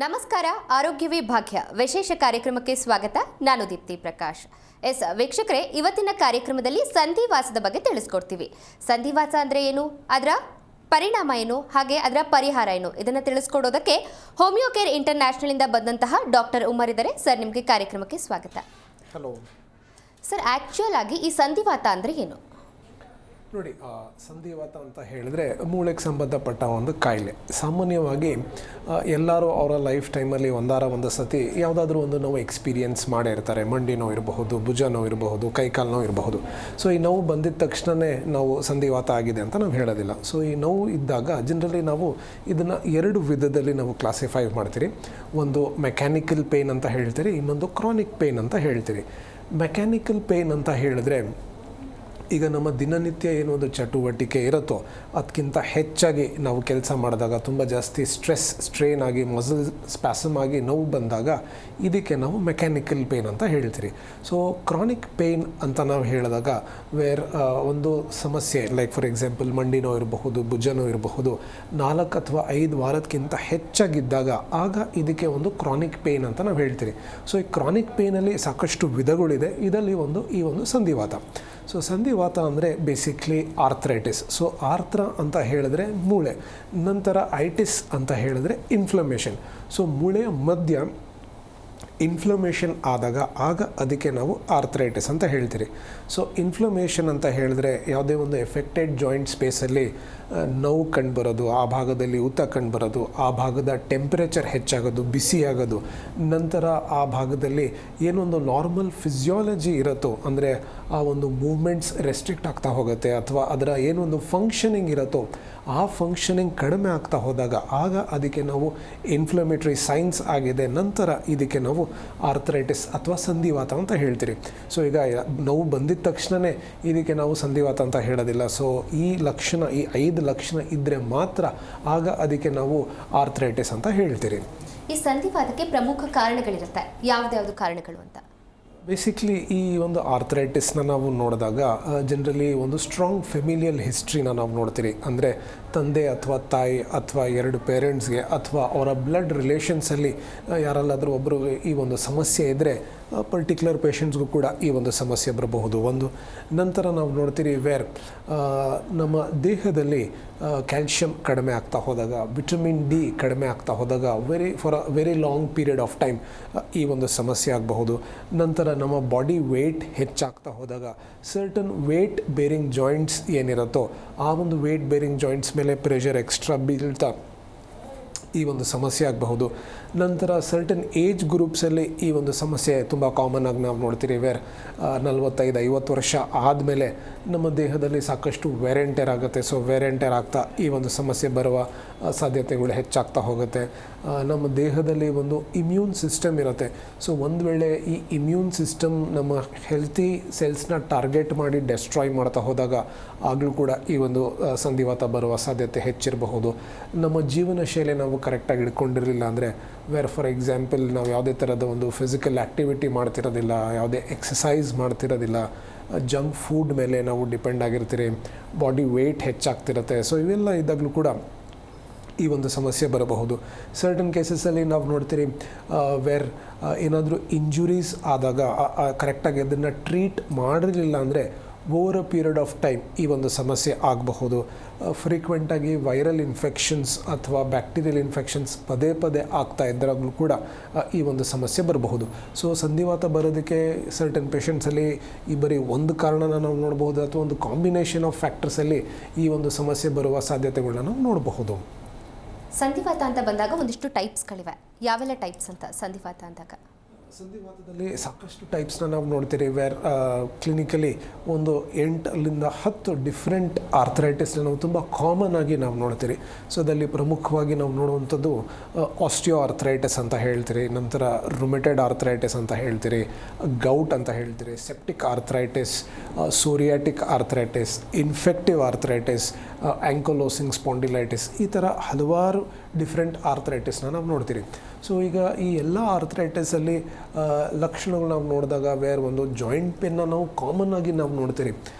ನಮಸ್ಕಾರ. ಆರೋಗ್ಯವೇ ಭಾಗ್ಯ ವಿಶೇಷ ಕಾರ್ಯಕ್ರಮಕ್ಕೆ ಸ್ವಾಗತ. ನಾನು ದೀಪ್ತಿ ಪ್ರಕಾಶ್. ವೀಕ್ಷಕರೇ, ಇವತ್ತಿನ ಕಾರ್ಯಕ್ರಮದಲ್ಲಿ ಸಂಧಿವಾತದ ಬಗ್ಗೆ ತಿಳಿಸ್ಕೊಡ್ತೀವಿ. ಸಂಧಿವಾತ ಅಂದರೆ ಏನು, ಅದರ ಪರಿಣಾಮ ಏನು, ಹಾಗೆ ಅದರ ಪರಿಹಾರ ಏನು, ಇದನ್ನು ತಿಳಿಸ್ಕೊಡೋದಕ್ಕೆ ಹೋಮಿಯೋ ಕೇರ್ ಇಂಟರ್ನ್ಯಾಷನಲ್ ಇಂದ ಬಂದಂತಹ ಡಾಕ್ಟರ್ ಉಮರ್ ಇದ್ದಾರೆ. ಸರ್, ನಿಮಗೆ ಕಾರ್ಯಕ್ರಮಕ್ಕೆ ಸ್ವಾಗತ. ಹಲೋ ಸರ್, ಆ್ಯಕ್ಚುಯಲ್ ಆಗಿ ಈ ಸಂಧಿವಾತ ಅಂದರೆ ಏನು? ನೋಡಿ, ಸಂಧಿವಾತ ಅಂತ ಹೇಳಿದ್ರೆ ಮೂಳೆಗೆ ಸಂಬಂಧಪಟ್ಟ ಒಂದು ಕಾಯಿಲೆ. ಸಾಮಾನ್ಯವಾಗಿ ಎಲ್ಲರೂ ಅವರ ಲೈಫ್ ಟೈಮಲ್ಲಿ ಒಂದು ಸತಿ ಯಾವುದಾದ್ರೂ ಒಂದು ನೋವು ಎಕ್ಸ್ಪೀರಿಯೆನ್ಸ್ ಮಾಡೇ ಇರ್ತಾರೆ. ಮಂಡಿ ನೋವು ಇರಬಹುದು, ಭುಜ ನೋವು ಇರಬಹುದು, ಕೈಕಾಲು ನೋವು ಇರಬಹುದು. ಸೊ ಈ ನೋವು ಬಂದಿದ ತಕ್ಷಣವೇ ನಾವು ಸಂಧಿವಾತ ಆಗಿದೆ ಅಂತ ನಾವು ಹೇಳೋದಿಲ್ಲ. ಸೊ ಈ ನೋವು ಇದ್ದಾಗ ಜನರಲಿ ನಾವು ಇದನ್ನು ಎರಡು ವಿಧದಲ್ಲಿ ನಾವು ಕ್ಲಾಸಿಫೈ ಮಾಡ್ತೀರಿ. ಒಂದು ಮೆಕ್ಯಾನಿಕಲ್ ಪೇಯ್ನ್ ಅಂತ ಹೇಳ್ತೀರಿ, ಇನ್ನೊಂದು ಕ್ರಾನಿಕ್ ಪೇಯ್ನ್ ಅಂತ ಹೇಳ್ತೀರಿ. ಮೆಕ್ಯಾನಿಕಲ್ ಪೇಯ್ನ್ ಅಂತ ಹೇಳಿದ್ರೆ ಈಗ ನಮ್ಮ ದಿನನಿತ್ಯ ಏನೋ ಒಂದು ಚಟುವಟಿಕೆ ಇರುತ್ತೋ ಅದಕ್ಕಿಂತ ಹೆಚ್ಚಾಗಿ ನಾವು ಕೆಲಸ ಮಾಡಿದಾಗ ತುಂಬ ಜಾಸ್ತಿ ಸ್ಟ್ರೇನ್ ಆಗಿ ಮಸಲ್ ಸ್ಪ್ಯಾಸಮ್ ಆಗಿ ನೋವು ಬಂದಾಗ ಇದಕ್ಕೆ ನಾವು ಮೆಕ್ಯಾನಿಕಲ್ ಪೇಯ್ನ್ ಅಂತ ಹೇಳ್ತೀರಿ. ಸೊ ಕ್ರಾನಿಕ್ ಪೇಯ್ನ್ ಅಂತ ನಾವು ಹೇಳಿದಾಗ ಒಂದು ಸಮಸ್ಯೆ ಲೈಕ್ ಫಾರ್ ಎಕ್ಸಾಂಪಲ್ ಮಂಡಿ ನೋವು ಇರಬಹುದು, ಭುಜ ನೋವು ಇರಬಹುದು, 4 ಅಥವಾ 5 ವಾರಕ್ಕಿಂತ ಹೆಚ್ಚಾಗಿದ್ದಾಗ ಆಗ ಇದಕ್ಕೆ ಒಂದು ಕ್ರಾನಿಕ್ ಪೇಯ್ನ್ ಅಂತ ನಾವು ಹೇಳ್ತೀರಿ. ಸೊ ಈ ಕ್ರಾನಿಕ್ ಪೇಯ್ನಲ್ಲಿ ಸಾಕಷ್ಟು ವಿಧಗಳಿದೆ. ಇದರಲ್ಲಿ ಈ ಒಂದು ಸಂಧಿವಾತ. ಸೊ ಸಂಧಿವಾತ ಅಂದರೆ ಬೇಸಿಕ್ಲಿ ಆರ್ಥ್ರೈಟಿಸ್. ಸೊ ಆರ್ತ್ರ ಅಂತ ಹೇಳಿದ್ರೆ ಮೂಳೆ, ನಂತರ ಐಟಿಸ್ ಅಂತ ಹೇಳಿದ್ರೆ ಇನ್ಫ್ಲಮೇಷನ್. ಸೊ ಮೂಳೆಯ ಮಧ್ಯ ಇನ್ಫ್ಲಮೇಷನ್ ಆಗ ಅದಕ್ಕೆ ನಾವು ಆರ್ಥ್ರೈಟಿಸ್ ಅಂತ ಹೇಳ್ತೀರಿ. ಸೊ ಇನ್ಫ್ಲಮೇಷನ್ ಅಂತ ಹೇಳಿದ್ರೆ ಯಾವುದೇ ಒಂದು ಎಫೆಕ್ಟೆಡ್ ಜಾಯಿಂಟ್ ಸ್ಪೇಸಲ್ಲಿ ನೋವು ಕಂಡುಬರೋದು, ಆ ಭಾಗದಲ್ಲಿ ಊತ ಕಂಡುಬರೋದು, ಆ ಭಾಗದ ಟೆಂಪ್ರೇಚರ್ ಹೆಚ್ಚಾಗೋದು, ಬಿಸಿಯಾಗೋದು, ನಂತರ ಆ ಭಾಗದಲ್ಲಿ ಏನೊಂದು ನಾರ್ಮಲ್ ಫಿಸಿಯಾಲಜಿ ಇರುತ್ತೋ ಅಂದರೆ ಆ ಒಂದು ಮೂವ್ಮೆಂಟ್ಸ್ ರೆಸ್ಟ್ರಿಕ್ಟ್ ಆಗ್ತಾ ಹೋಗುತ್ತೆ, ಅಥವಾ ಅದರ ಏನೊಂದು ಫಂಕ್ಷನಿಂಗ್ ಇರುತ್ತೋ ಆ ಫಂಕ್ಷನಿಂಗ್ ಕಡಿಮೆ ಆಗ್ತಾ ಹೋದಾಗ ಆಗ ಅದಕ್ಕೆ ನಾವು ಇನ್ಫ್ಲಮೇಟ್ರಿ ಸೈನ್ಸ್ ಆಗಿದೆ, ನಂತರ ಇದಕ್ಕೆ ನಾವು ಆರ್ಥ್ರೈಟಿಸ್ ಅಥವಾ ಸಂಧಿವಾತ ಅಂತ ಹೇಳ್ತೀರಿ. ಸೊ ಈಗ ನೋವು ಬಂದಿದ್ದ ತಕ್ಷಣವೇ ಇದಕ್ಕೆ ನಾವು ಸಂಧಿವಾತ ಅಂತ ಹೇಳೋದಿಲ್ಲ. ಸೊ ಈ 5 ಲಕ್ಷಣ ಇದ್ದರೆ ಮಾತ್ರ ಆಗ ಅದಕ್ಕೆ ನಾವು ಆರ್ಥ್ರೈಟಿಸ್ ಅಂತ ಹೇಳ್ತೀರಿ. ಈ ಸಂಧಿವಾತಕ್ಕೆ ಪ್ರಮುಖ ಕಾರಣಗಳಿರುತ್ತೆ, ಯಾವ್ದು ಕಾರಣಗಳು ಅಂತ? ಬೇಸಿಕ್ಲಿ ಈ ಒಂದು ಆರ್ಥ್ರೈಟಿಸ್ನ ನಾವು ನೋಡಿದಾಗ ಜನರಲಿ ಒಂದು ಸ್ಟ್ರಾಂಗ್ ಫೆಮಿಲಿಯಲ್ ಹಿಸ್ಟ್ರಿನ ನಾವು ನೋಡ್ತೀರಿ. ಅಂದರೆ ತಂದೆ ಅಥವಾ ತಾಯಿ ಅಥವಾ 2 ಪೇರೆಂಟ್ಸ್ಗೆ ಅಥವಾ ಅವರ ಬ್ಲಡ್ ರಿಲೇಷನ್ಸಲ್ಲಿ ಯಾರಲ್ಲಾದರೂ ಒಬ್ಬರಿಗೆ ಈ ಒಂದು ಸಮಸ್ಯೆ ಇದ್ದರೆ ಪರ್ಟಿಕ್ಯುಲರ್ ಪೇಷಂಟ್ಸ್ಗೂ ಕೂಡ ಈ ಒಂದು ಸಮಸ್ಯೆ ಬರಬಹುದು. ನಂತರ ನಾವು ನೋಡ್ತೀರಿ ನಮ್ಮ ದೇಹದಲ್ಲಿ ಕ್ಯಾಲ್ಶಿಯಂ ಕಡಿಮೆ ಆಗ್ತಾ ಹೋದಾಗ, ವಿಟಮಿನ್ ಡಿ ಕಡಿಮೆ ಆಗ್ತಾ ಹೋದಾಗ for a very long period of time ಈ ಒಂದು ಸಮಸ್ಯೆ ಆಗಬಹುದು. ನಂತರ ನಮ್ಮ ಬಾಡಿ ವೆಯ್ಟ್ ಹೆಚ್ಚಾಗ್ತಾ ಹೋದಾಗ ಸರ್ಟನ್ ವೆಯ್ಟ್ ಬೇರಿಂಗ್ ಜಾಯಿಂಟ್ಸ್ ಏನಿರುತ್ತೋ ಆ ಒಂದು ವೆಯ್ಟ್ ಬೇರಿಂಗ್ ಜಾಯಿಂಟ್ಸ್ ಮೇಲೆ ಪ್ರೆಷರ್ ಎಕ್ಸ್ಟ್ರಾ ಬೀಳ್ತಾ ಈ ಒಂದು ಸಮಸ್ಯೆ ಆಗಬಹುದು. ನಂತರ ಸರ್ಟನ್ ಏಜ್ ಗ್ರೂಪ್ಸಲ್ಲಿ ಈ ಒಂದು ಸಮಸ್ಯೆ ತುಂಬ ಕಾಮನ್ ಆಗಿ ನಾವು ನೋಡ್ತೀರಿ. 45-50 ವರ್ಷ ಆದಮೇಲೆ ನಮ್ಮ ದೇಹದಲ್ಲಿ ಸಾಕಷ್ಟು ವೇರ್ ಆ್ಯಂಡ್ ಟೇರ್ ಆಗುತ್ತೆ. ಸೊ ವೇರ್ ಆ್ಯಂಡ್ ಟೇರ್ ಆಗ್ತಾ ಈ ಒಂದು ಸಮಸ್ಯೆ ಬರುವ ಸಾಧ್ಯತೆಗಳು ಹೆಚ್ಚಾಗ್ತಾ ಹೋಗುತ್ತೆ. ನಮ್ಮ ದೇಹದಲ್ಲಿ ಒಂದು ಇಮ್ಯೂನ್ ಸಿಸ್ಟಮ್ ಇರುತ್ತೆ. ಸೊ ಒಂದು ವೇಳೆ ಈ ಇಮ್ಯೂನ್ ಸಿಸ್ಟಮ್ ನಮ್ಮ ಹೆಲ್ತಿ ಸೆಲ್ಸ್ನ ಟಾರ್ಗೆಟ್ ಮಾಡಿ ಡೆಸ್ಟ್ರಾಯ್ ಮಾಡ್ತಾ ಹೋದಾಗ ಆಗಲೂ ಕೂಡ ಈ ಒಂದು ಸಂಧಿವಾತ ಬರುವ ಸಾಧ್ಯತೆ ಹೆಚ್ಚಿರಬಹುದು. ನಮ್ಮ ಜೀವನ ಶೈಲಿ ನಾವು ಕರೆಕ್ಟಾಗಿ ಹಿಡ್ಕೊಂಡಿರಲಿಲ್ಲ ಅಂದರೆ ಫಾರ್ ಎಕ್ಸಾಂಪಲ್ ನಾವು ಯಾವುದೇ ಥರದ ಒಂದು ಫಿಸಿಕಲ್ ಆ್ಯಕ್ಟಿವಿಟಿ ಮಾಡ್ತಿರೋದಿಲ್ಲ, ಯಾವುದೇ ಎಕ್ಸಸೈಸ್ ಮಾಡ್ತಿರೋದಿಲ್ಲ, ಜಂಕ್ ಫುಡ್ ಮೇಲೆ ನಾವು ಡಿಪೆಂಡ್ ಆಗಿರ್ತೀರಿ, ಬಾಡಿ ವೆಯ್ಟ್ ಹೆಚ್ಚಾಗ್ತಿರುತ್ತೆ. ಸೊ ಇವೆಲ್ಲ ಇದ್ದಾಗಲೂ ಕೂಡ ಈ ಒಂದು ಸಮಸ್ಯೆ ಬರಬಹುದು. ಸರ್ಟನ್ ಕೇಸಸಲ್ಲಿ ನಾವು ನೋಡ್ತೀರಿ ಏನಾದರೂ ಇಂಜುರೀಸ್ ಆದಾಗ ಕರೆಕ್ಟಾಗಿ ಅದನ್ನು ಟ್ರೀಟ್ ಮಾಡಿರಲಿಲ್ಲ ಅಂದರೆ over a period of time ಈ ಒಂದು ಸಮಸ್ಯೆ ಆಗಬಹುದು. ಫ್ರೀಕ್ವೆಂಟಾಗಿ ವೈರಲ್ ಇನ್ಫೆಕ್ಷನ್ಸ್ ಅಥವಾ ಬ್ಯಾಕ್ಟೀರಿಯಲ್ ಇನ್ಫೆಕ್ಷನ್ಸ್ ಪದೇ ಆಗ್ತಾ ಇದ್ದಾಗಲೂ ಕೂಡ ಈ ಒಂದು ಸಮಸ್ಯೆ ಬರಬಹುದು. ಸೊ ಸಂಧಿವಾತ ಬರೋದಕ್ಕೆ ಸರ್ಟನ್ ಪೇಷಂಟ್ಸಲ್ಲಿ ಈ ಬರೀ ಒಂದು ಕಾರಣನ ನಾವು ನೋಡಬಹುದು, ಅಥವಾ ಒಂದು ಕಾಂಬಿನೇಷನ್ ಆಫ್ ಫ್ಯಾಕ್ಟರ್ಸಲ್ಲಿ ಈ ಒಂದು ಸಮಸ್ಯೆ ಬರುವ ಸಾಧ್ಯತೆಗಳನ್ನ ನಾವು ನೋಡಬಹುದು. ಸಂಧಿವಾತ ಅಂತ ಬಂದಾಗ ಒಂದಿಷ್ಟು ಟೈಪ್ಸ್ಗಳಿವೆ. ಯಾವೆಲ್ಲ ಟೈಪ್ಸ್ ಅಂತ ಸಂಧಿವಾತ ಅಂದಾಗ? ಸಂಧಿವಾತದಲ್ಲಿ ಸಾಕಷ್ಟು ಟೈಪ್ಸ್ನ ನಾವು ನೋಡ್ತೀರಿ. ಕ್ಲಿನಿಕಲಿ ಒಂದು 8-10 ಡಿಫ್ರೆಂಟ್ ಆರ್ಥ್ರೈಟಿಸ್ನ ನಾವು ತುಂಬ ಕಾಮನ್ ಆಗಿ ನಾವು ನೋಡ್ತೀರಿ. ಸೊ ಅದರಲ್ಲಿ ಪ್ರಮುಖವಾಗಿ ನಾವು ನೋಡುವಂಥದ್ದು ಆಸ್ಟಿಯೋ ಆರ್ಥ್ರೈಟಿಸ್ ಅಂತ ಹೇಳ್ತೀರಿ, ನಂತರ ರುಮೆಟೆಡ್ ಆರ್ಥ್ರೈಟಿಸ್ ಅಂತ ಹೇಳ್ತೀರಿ, ಗೌಟ್ ಅಂತ ಹೇಳ್ತೀರಿ, septic arthritis, psoriatic arthritis, infective arthritis, ankylosing spondylitis, ಈ ಥರ ಹಲವಾರು ಡಿಫ್ರೆಂಟ್ ಆರ್ಥ್ರೈಟಿಸ್ನ ನಾವು ನೋಡ್ತೀರಿ. ಸೊ ಈಗ ಈ ಎಲ್ಲ ಆರ್ಥ್ರೈಟಿಸಲ್ಲಿ ಲಕ್ಷಣಗಳು ನಾವು ನೋಡಿದಾಗ ಒಂದು ಜಾಯಿಂಟ್ ಪೇನ್ನ ನಾವು ಕಾಮನ್ ಆಗಿ ನಾವು ನೋಡ್ತೀರಿ.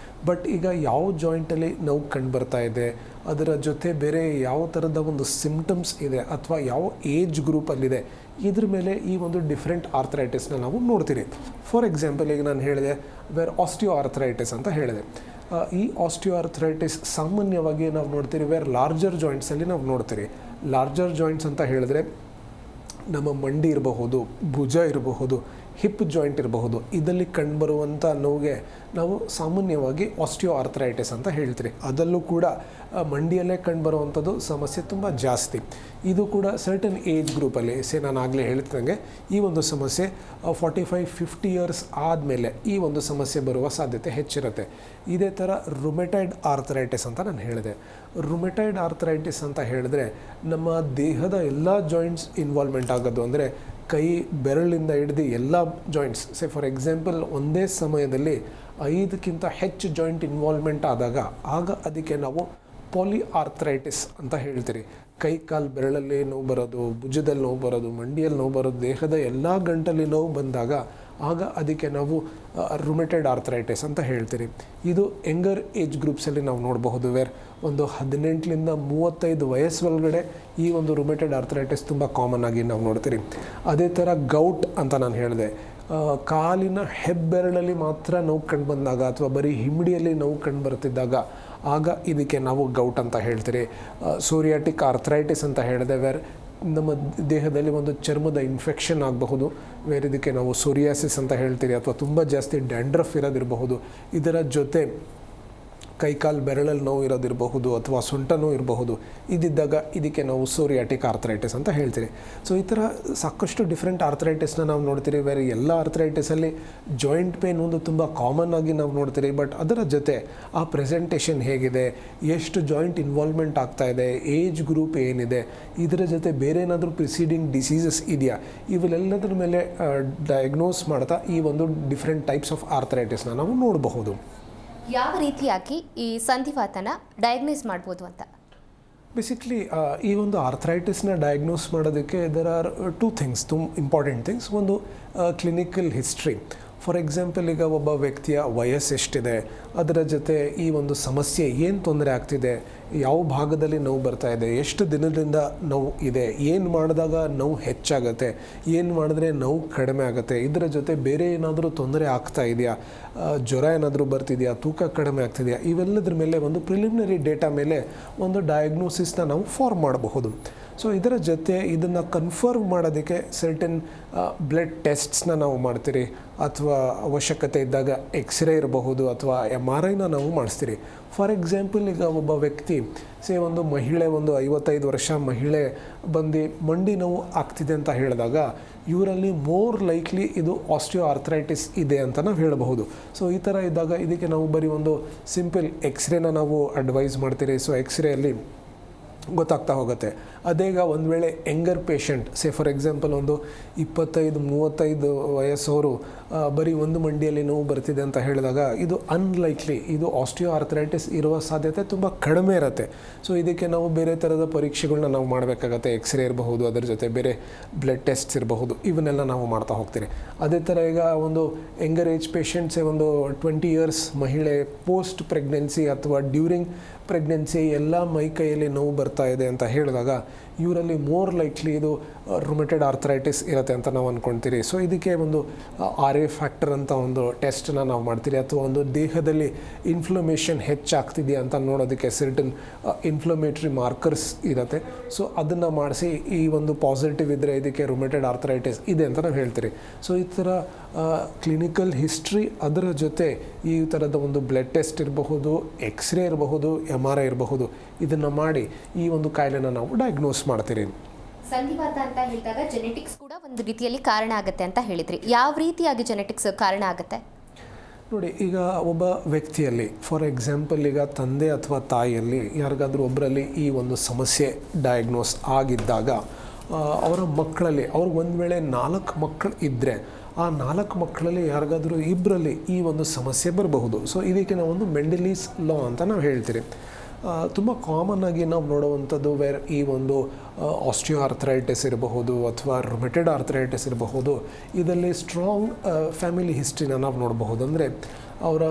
ಬಟ್ ಈಗ ಯಾವ ಜಾಯಿಂಟಲ್ಲಿ ನೋವು ಕಂಡು ಬರ್ತಾ ಇದೆ, ಅದರ ಜೊತೆ ಬೇರೆ ಯಾವ ಥರದ ಒಂದು ಸಿಮ್ಟಮ್ಸ್ ಇದೆ ಅಥವಾ ಯಾವ ಏಜ್ ಗ್ರೂಪಲ್ಲಿದೆ, ಇದ್ರ ಮೇಲೆ ಈ ಒಂದು ಡಿಫ್ರೆಂಟ್ ಆರ್ಥರೈಟಿಸ್ನ ನಾವು ನೋಡ್ತೀರಿ. ಫಾರ್ ಎಕ್ಸಾಂಪಲ್ ಈಗ ನಾನು ಹೇಳಿದೆ ಆಸ್ಟಿಯೋ ಆರ್ಥರೈಟಿಸ್ ಅಂತ ಹೇಳಿದೆ. ಈ ಆಸ್ಟಿಯೋ ಆರ್ಥರೈಟಿಸ್ ಸಾಮಾನ್ಯವಾಗಿ ನಾವು ನೋಡ್ತೀರಿ ಲಾರ್ಜರ್ ಜಾಯಿಂಟ್ಸಲ್ಲಿ ನಾವು ನೋಡ್ತೀರಿ. ಲಾರ್ಜರ್ ಜಾಯಿಂಟ್ಸ್ ಅಂತ ಹೇಳಿದ್ರೆ ನಮ್ಮ ಮಂಡಿ ಇರಬಹುದು, ಭುಜ ಇರಬಹುದು, ಹಿಪ್ ಜಾಯಿಂಟ್ ಇರಬಹುದು. ಇದರಲ್ಲಿ ಕಂಡುಬರುವಂಥ ನೋವಿಗೆ ನಾವು ಸಾಮಾನ್ಯವಾಗಿ ಆಸ್ಟಿಯೋ ಆರ್ಥರೈಟಿಸ್ ಅಂತ ಹೇಳ್ತೀರಿ. ಅದರಲ್ಲೂ ಕೂಡ ಮಂಡಿಯಲ್ಲೇ ಕಂಡುಬರುವಂಥದ್ದು ಸಮಸ್ಯೆ ತುಂಬ ಜಾಸ್ತಿ. ಇದು ಕೂಡ ಸರ್ಟನ್ ಏಜ್ ಗ್ರೂಪಲ್ಲಿ ನಾನು ಆಗಲೇ ಹೇಳ್ತಿದ್ದಂಗೆ ಈ ಒಂದು ಸಮಸ್ಯೆ 45-50 ಇಯರ್ಸ್ ಆದಮೇಲೆ ಈ ಒಂದು ಸಮಸ್ಯೆ ಬರುವ ಸಾಧ್ಯತೆ ಹೆಚ್ಚಿರುತ್ತೆ. ಇದೇ ಥರ ರುಮೆಟೈಡ್ ಆರ್ಥರೈಟಿಸ್ ಅಂತ ನಾನು ಹೇಳಿದೆ. ರುಮೆಟೈಡ್ ಆರ್ಥರೈಟಿಸ್ ಅಂತ ಹೇಳಿದ್ರೆ ನಮ್ಮ ದೇಹದ ಎಲ್ಲ ಜಾಯಿಂಟ್ಸ್ ಇನ್ವಾಲ್ವ್ಮೆಂಟ್ ಆಗೋದು, ಅಂದರೆ ಕೈ ಬೆರಳಿಂದ ಹಿಡಿದು ಎಲ್ಲ ಜಾಯಿಂಟ್ಸ್. ಫಾರ್ ಎಕ್ಸಾಂಪಲ್ ಒಂದೇ ಸಮಯದಲ್ಲಿ 5ಕ್ಕಿಂತ ಹೆಚ್ಚು ಜಾಯಿಂಟ್ ಇನ್ವಾಲ್ವ್ಮೆಂಟ್ ಆದಾಗ ಅದಕ್ಕೆ ನಾವು ಪಾಲಿ ಆರ್ಥರೈಟಿಸ್ ಅಂತ ಹೇಳ್ತೀರಿ. ಕೈ ಕಾಲು ಬೆರಳಲ್ಲಿ ನೋವು ಬರೋದು, ಭುಜದಲ್ಲಿ ನೋವು ಬರೋದು, ಮಂಡಿಯಲ್ಲಿ ನೋವು ಬರೋದು, ದೇಹದ ಎಲ್ಲ ಗಂಟಲ್ಲಿ ನೋವು ಬಂದಾಗ ಅದಕ್ಕೆ ನಾವು ರುಮೆಟೈಡ್ ಆರ್ಥರೈಟಿಸ್ ಅಂತ ಹೇಳ್ತೀರಿ. ಇದು ಯಂಗರ್ ಏಜ್ ಗ್ರೂಪ್ಸಲ್ಲಿ ನಾವು ನೋಡಬಹುದು. ಒಂದು 18ರಿಂದ 35 ವಯಸ್ಸೊಳಗಡೆ ಈ ಒಂದು ರುಮೆಟೈಡ್ ಆರ್ಥರೈಟಿಸ್ ತುಂಬ ಕಾಮನ್ ಆಗಿ ನಾವು ನೋಡ್ತೀರಿ. ಅದೇ ಥರ ಗೌಟ್ ಅಂತ ನಾನು ಹೇಳಿದೆ, ಕಾಲಿನ ಹೆಬ್ಬೆರಳಲ್ಲಿ ಮಾತ್ರ ನೋವು ಕಂಡು ಬಂದಾಗ ಅಥವಾ ಬರೀ ಹಿಮ್ಮಡಿಯಲ್ಲಿ ನೋವು ಕಂಡು ಬರ್ತಿದ್ದಾಗ ಇದಕ್ಕೆ ನಾವು ಗೌಟ್ ಅಂತ ಹೇಳ್ತೀರಿ. ಸೋರಿಯಾಟಿಕ್ ಆರ್ಥರೈಟಿಸ್ ಅಂತ ಹೇಳಿದೆ, ನಮ್ಮ ದೇಹದಲ್ಲಿ ಒಂದು ಚರ್ಮದ ಇನ್ಫೆಕ್ಷನ್ ಆಗಬಹುದು, ಇದಕ್ಕೆ ನಾವು ಸೋರಿಯಾಸಿಸ್ ಅಂತ ಹೇಳ್ತೀರಿ. ಅಥವಾ ತುಂಬ ಜಾಸ್ತಿ ಡ್ಯಾಂಡ್ರಫ್ ಇರೋದಿರಬಹುದು. ಇದರ ಜೊತೆ ಕೈಕಾಲು ಬೆರಳಲ್ಲಿ ನೋವು ಇರೋದಿರಬಹುದು ಅಥವಾ ಸೊಂಟ ನೋವು ಇರಬಹುದು. ಇದಿದ್ದಾಗ ಇದಕ್ಕೆ ನಾವು ಸೋರಿಯಾಟಿಕ್ ಆರ್ಥರೈಟಿಸ್ ಅಂತ ಹೇಳ್ತೀರಿ. ಸೊ ಈ ಥರ ಸಾಕಷ್ಟು ಡಿಫ್ರೆಂಟ್ ಆರ್ಥರೈಟಿಸ್ನ ನಾವು ನೋಡ್ತೀರಿ. ಎಲ್ಲ ಆರ್ಥರೈಟಿಸಲ್ಲಿ ಜಾಯಿಂಟ್ ಪೇನ್ ಒಂದು ತುಂಬ ಕಾಮನ್ ಆಗಿ ನಾವು ನೋಡ್ತೀರಿ. ಬಟ್ ಅದರ ಜೊತೆ ಆ ಪ್ರೆಸೆಂಟೇಷನ್ ಹೇಗಿದೆ, ಎಷ್ಟು ಜಾಯಿಂಟ್ ಇನ್ವಾಲ್ವ್ಮೆಂಟ್ ಆಗ್ತಾ ಇದೆ, ಏಜ್ ಗ್ರೂಪ್ ಏನಿದೆ, ಇದರ ಜೊತೆ ಬೇರೆ ಏನಾದರೂ ಪ್ರಿಸೀಡಿಂಗ್ ಡಿಸೀಸಸ್ ಇದೆಯಾ, ಇವೆಲ್ಲದರ ಮೇಲೆ ಡಯಾಗ್ನೋಸ್ ಮಾಡ್ತಾ ಈ ಒಂದು ಡಿಫ್ರೆಂಟ್ ಟೈಪ್ಸ್ ಆಫ್ ಆರ್ಥರೈಟಿಸ್ನ ನಾವು ನೋಡಬಹುದು. ಯಾವ ರೀತಿಯಾಗಿ ಈ ಸಂಧಿವಾತನ ಡಯಾಗ್ನೋಸ್ ಮಾಡ್ಬೋದು ಅಂತ? ಬೇಸಿಕ್ಲಿ ಈ ಒಂದು ಆರ್ಥರೈಟಿಸ್ನ ಡಯಾಗ್ನೋಸ್ ಮಾಡೋದಕ್ಕೆ there are 2 things, important things. ಒಂದು ಕ್ಲಿನಿಕಲ್ ಹಿಸ್ಟ್ರಿ. ಫಾರ್ ಎಕ್ಸಾಂಪಲ್ ಈಗ ಒಬ್ಬ ವ್ಯಕ್ತಿಯ ವಯಸ್ಸು ಎಷ್ಟಿದೆ, ಅದರ ಜೊತೆ ಈ ಒಂದು ಸಮಸ್ಯೆ ಏನು ತೊಂದರೆ ಆಗ್ತಿದೆ, ಯಾವ ಭಾಗದಲ್ಲಿ ನೋವು ಬರ್ತಾ ಇದೆ, ಎಷ್ಟು ದಿನದಿಂದ ನೋವು ಇದೆ, ಏನು ಮಾಡಿದಾಗ ನೋವು ಹೆಚ್ಚಾಗುತ್ತೆ, ಏನು ಮಾಡಿದ್ರೆ ನೋವು ಕಡಿಮೆ ಆಗುತ್ತೆ, ಇದರ ಜೊತೆ ಬೇರೆ ಏನಾದರೂ ತೊಂದರೆ ಆಗ್ತಾ ಇದೆಯಾ, ಜ್ವರ ಏನಾದರೂ ಬರ್ತಿದೆಯಾ, ತೂಕ ಕಡಿಮೆ ಆಗ್ತಿದೆಯಾ, ಇವೆಲ್ಲದ್ರ ಮೇಲೆ ಒಂದು ಪ್ರಿಲಿಮಿನರಿ ಡೇಟಾ ಮೇಲೆ ಒಂದು ಡಯಾಗ್ನೋಸಿಸ್ನ ನಾವು ಫಾರ್ಮ್ ಮಾಡಬಹುದು. ಸೊ ಇದರ ಜೊತೆ ಇದನ್ನು ಕನ್ಫರ್ಮ್ ಮಾಡೋದಕ್ಕೆ ಸರ್ಟನ್ ಬ್ಲಡ್ ಟೆಸ್ಟ್ಸ್ನ ನಾವು ಮಾಡ್ತೀರಿ, ಅಥವಾ ಅವಶ್ಯಕತೆ ಇದ್ದಾಗ ಎಕ್ಸ್ರೇ ಇರಬಹುದು ಅಥವಾ MRIನ ನಾವು ಮಾಡಿಸ್ತೀರಿ. ಫಾರ್ ಎಕ್ಸಾಂಪಲ್ ಈಗ ಒಬ್ಬ ವ್ಯಕ್ತಿ ಒಂದು ಮಹಿಳೆ, ಒಂದು 55 ವರ್ಷ ಮಹಿಳೆ ಬಂದು ಮಂಡಿ ನೋವು ಆಗ್ತಿದೆ ಅಂತ ಹೇಳಿದಾಗ ಇವರಲ್ಲಿ ಮೋರ್ ಲೈಕ್ಲಿ ಇದು ಆಸ್ಟಿಯೋ ಆರ್ಥರೈಟಿಸ್ ಇದೆ ಅಂತ ನಾವು ಹೇಳಬಹುದು. ಸೊ ಈ ಥರ ಇದ್ದಾಗ ಇದಕ್ಕೆ ನಾವು ಬರೀ ಒಂದು ಸಿಂಪಲ್ ಎಕ್ಸ್ರೇನ ನಾವು ಅಡ್ವೈಸ್ ಮಾಡ್ತೀರಿ. ಸೊ ಎಕ್ಸ್ರೇಯಲ್ಲಿ ಗೊತ್ತಾಗ್ತಾ ಹೋಗುತ್ತೆ. ಅದೇಗ ಒಂದು ವೇಳೆ ಯಂಗರ್ ಪೇಷಂಟ್, ಫಾರ್ ಎಕ್ಸಾಂಪಲ್ ಒಂದು 25-35 ವಯಸ್ಸವರು ಬರೀ ಒಂದು ಮಂಡಿಯಲ್ಲಿ ನೋವು ಬರ್ತಿದೆ ಅಂತ ಹೇಳಿದಾಗ ಇದು ಅನ್ಲೈಕ್ಲಿ, ಇದು ಆಸ್ಟಿಯೋ ಆರ್ಥರೈಟಿಸ್ ಇರುವ ಸಾಧ್ಯತೆ ತುಂಬ ಕಡಿಮೆ ಇರುತ್ತೆ. ಸೊ ಇದಕ್ಕೆ ನಾವು ಬೇರೆ ಥರದ ಪರೀಕ್ಷೆಗಳನ್ನ ನಾವು ಮಾಡಬೇಕಾಗತ್ತೆ. ಎಕ್ಸ್ರೇ ಇರಬಹುದು, ಅದರ ಜೊತೆ ಬೇರೆ ಬ್ಲಡ್ ಟೆಸ್ಟ್ಸ್ ಇರಬಹುದು, ಇವನ್ನೆಲ್ಲ ನಾವು ಮಾಡ್ತಾ ಹೋಗ್ತೀರಿ. ಅದೇ ಥರ ಈಗ ಒಂದು ಯಂಗರ್ ಏಜ್ ಪೇಷಂಟ್ಸೇ ಒಂದು 20 ಇಯರ್ಸ್ ಮಹಿಳೆ ಪೋಸ್ಟ್ ಪ್ರೆಗ್ನೆನ್ಸಿ ಅಥವಾ ಡ್ಯೂರಿಂಗ್ ಪ್ರೆಗ್ನೆನ್ಸಿ ಎಲ್ಲ ಮೈ ಕೈಯಲ್ಲಿ ನೋವು ಬರ್ತಾ ಇದೆ ಅಂತ ಹೇಳಿದಾಗ ಇವರಲ್ಲಿ ಮೋರ್ ಲೈಕ್ಲಿ ಇದು ರುಮೆಟೆಡ್ ಆರ್ಥರೈಟಿಸ್ ಇರುತ್ತೆ ಅಂತ ನಾವು ಅಂದ್ಕೊಳ್ತೀರಿ. ಸೊ ಇದಕ್ಕೆ ಒಂದು RA ಫ್ಯಾಕ್ಟರ್ ಅಂತ ಒಂದು ಟೆಸ್ಟನ್ನ ನಾವು ಮಾಡ್ತೀರಿ, ಅಥವಾ ಒಂದು ದೇಹದಲ್ಲಿ ಇನ್ಫ್ಲಮೇಷನ್ ಹೆಚ್ಚಾಗ್ತಿದೆಯಾ ಅಂತ ನೋಡೋದಕ್ಕೆ ಸರ್ಟನ್ ಇನ್ಫ್ಲಮೇಟ್ರಿ ಮಾರ್ಕರ್ಸ್ ಇರುತ್ತೆ. ಸೊ ಅದನ್ನು ಮಾಡಿಸಿ ಈ ಒಂದು ಪಾಸಿಟಿವ್ ಇದ್ದರೆ ಇದಕ್ಕೆ ರುಮೆಟೆಡ್ ಆರ್ಥರೈಟಿಸ್ ಇದೆ ಅಂತ ನಾವು ಹೇಳ್ತೀರಿ. ಸೊ ಈ ಥರ ಕ್ಲಿನಿಕಲ್ ಹಿಸ್ಟ್ರಿ, ಅದರ ಜೊತೆ ಈ ಥರದ ಒಂದು ಬ್ಲಡ್ ಟೆಸ್ಟ್ ಇರಬಹುದು, ಎಕ್ಸ್ರೇ ಇರಬಹುದು, MRI ಇರಬಹುದು, ಇದನ್ನು ಮಾಡಿ ಈ ಒಂದು ಕಾಯಿಲೆನ ನಾವು ಡಯಾಗ್ನೋಸ್ ಮಾಡ್ತೀರಿ. ಸಂಧಿವಾತ ಅಂತ ಹೇಳಿದಾಗ ಜೆನೆಟಿಕ್ಸ್ ಕೂಡ ಒಂದು ರೀತಿಯಲ್ಲಿ ಕಾರಣ ಆಗುತ್ತೆ ಅಂತ ಹೇಳಿದ್ರಿ. ಯಾವ ರೀತಿಯಾಗಿ ಜೆನೆಟಿಕ್ಸ್ ಕಾರಣ ಆಗುತ್ತೆ? ನೋಡಿ, ಈಗ ಒಬ್ಬ ವ್ಯಕ್ತಿಯಲ್ಲಿ ಫಾರ್ ಎಕ್ಸಾಂಪಲ್ ಈಗ ತಂದೆ ಅಥವಾ ತಾಯಿಯಲ್ಲಿ ಯಾರಿಗಾದ್ರೂ ಒಬ್ಬರಲ್ಲಿ ಈ ಒಂದು ಸಮಸ್ಯೆ ಡಯಾಗ್ನೋಸ್ ಆಗಿದ್ದಾಗ ಅವರ ಮಕ್ಕಳಲ್ಲಿ ಅವ್ರಿಗೆ ಒಂದು ವೇಳೆ 4 ಮಕ್ಕಳು ಇದ್ದರೆ ಆ 4 ಮಕ್ಕಳಲ್ಲಿ ಯಾರಿಗಾದ್ರೂ ಇಬ್ಬರಲ್ಲಿ ಈ ಒಂದು ಸಮಸ್ಯೆ ಬರಬಹುದು. ಸೊ ಇದಕ್ಕೆ ನಾವು ಒಂದು ಮೆಂಡೆಲೀಸ್ ಲಾ ಅಂತ ನಾವು ಹೇಳ್ತೀರಿ. ತುಂಬ ಕಾಮನ್ ಆಗಿ ನಾವು ನೋಡುವಂಥದ್ದು ಈ ಒಂದು ಆಸ್ಟಿಯೋ ಆರ್ಥರೈಟಿಸ್ ಇರಬಹುದು ಅಥವಾ ರುಮೆಟೆಡ್ ಆರ್ಥರೈಟಿಸ್ ಇರಬಹುದು, ಇದರಲ್ಲಿ ಸ್ಟ್ರಾಂಗ್ ಫ್ಯಾಮಿಲಿ ಹಿಸ್ಟ್ರಿನ ನಾವು ನೋಡಬಹುದು. ಅಂದರೆ ಅವರ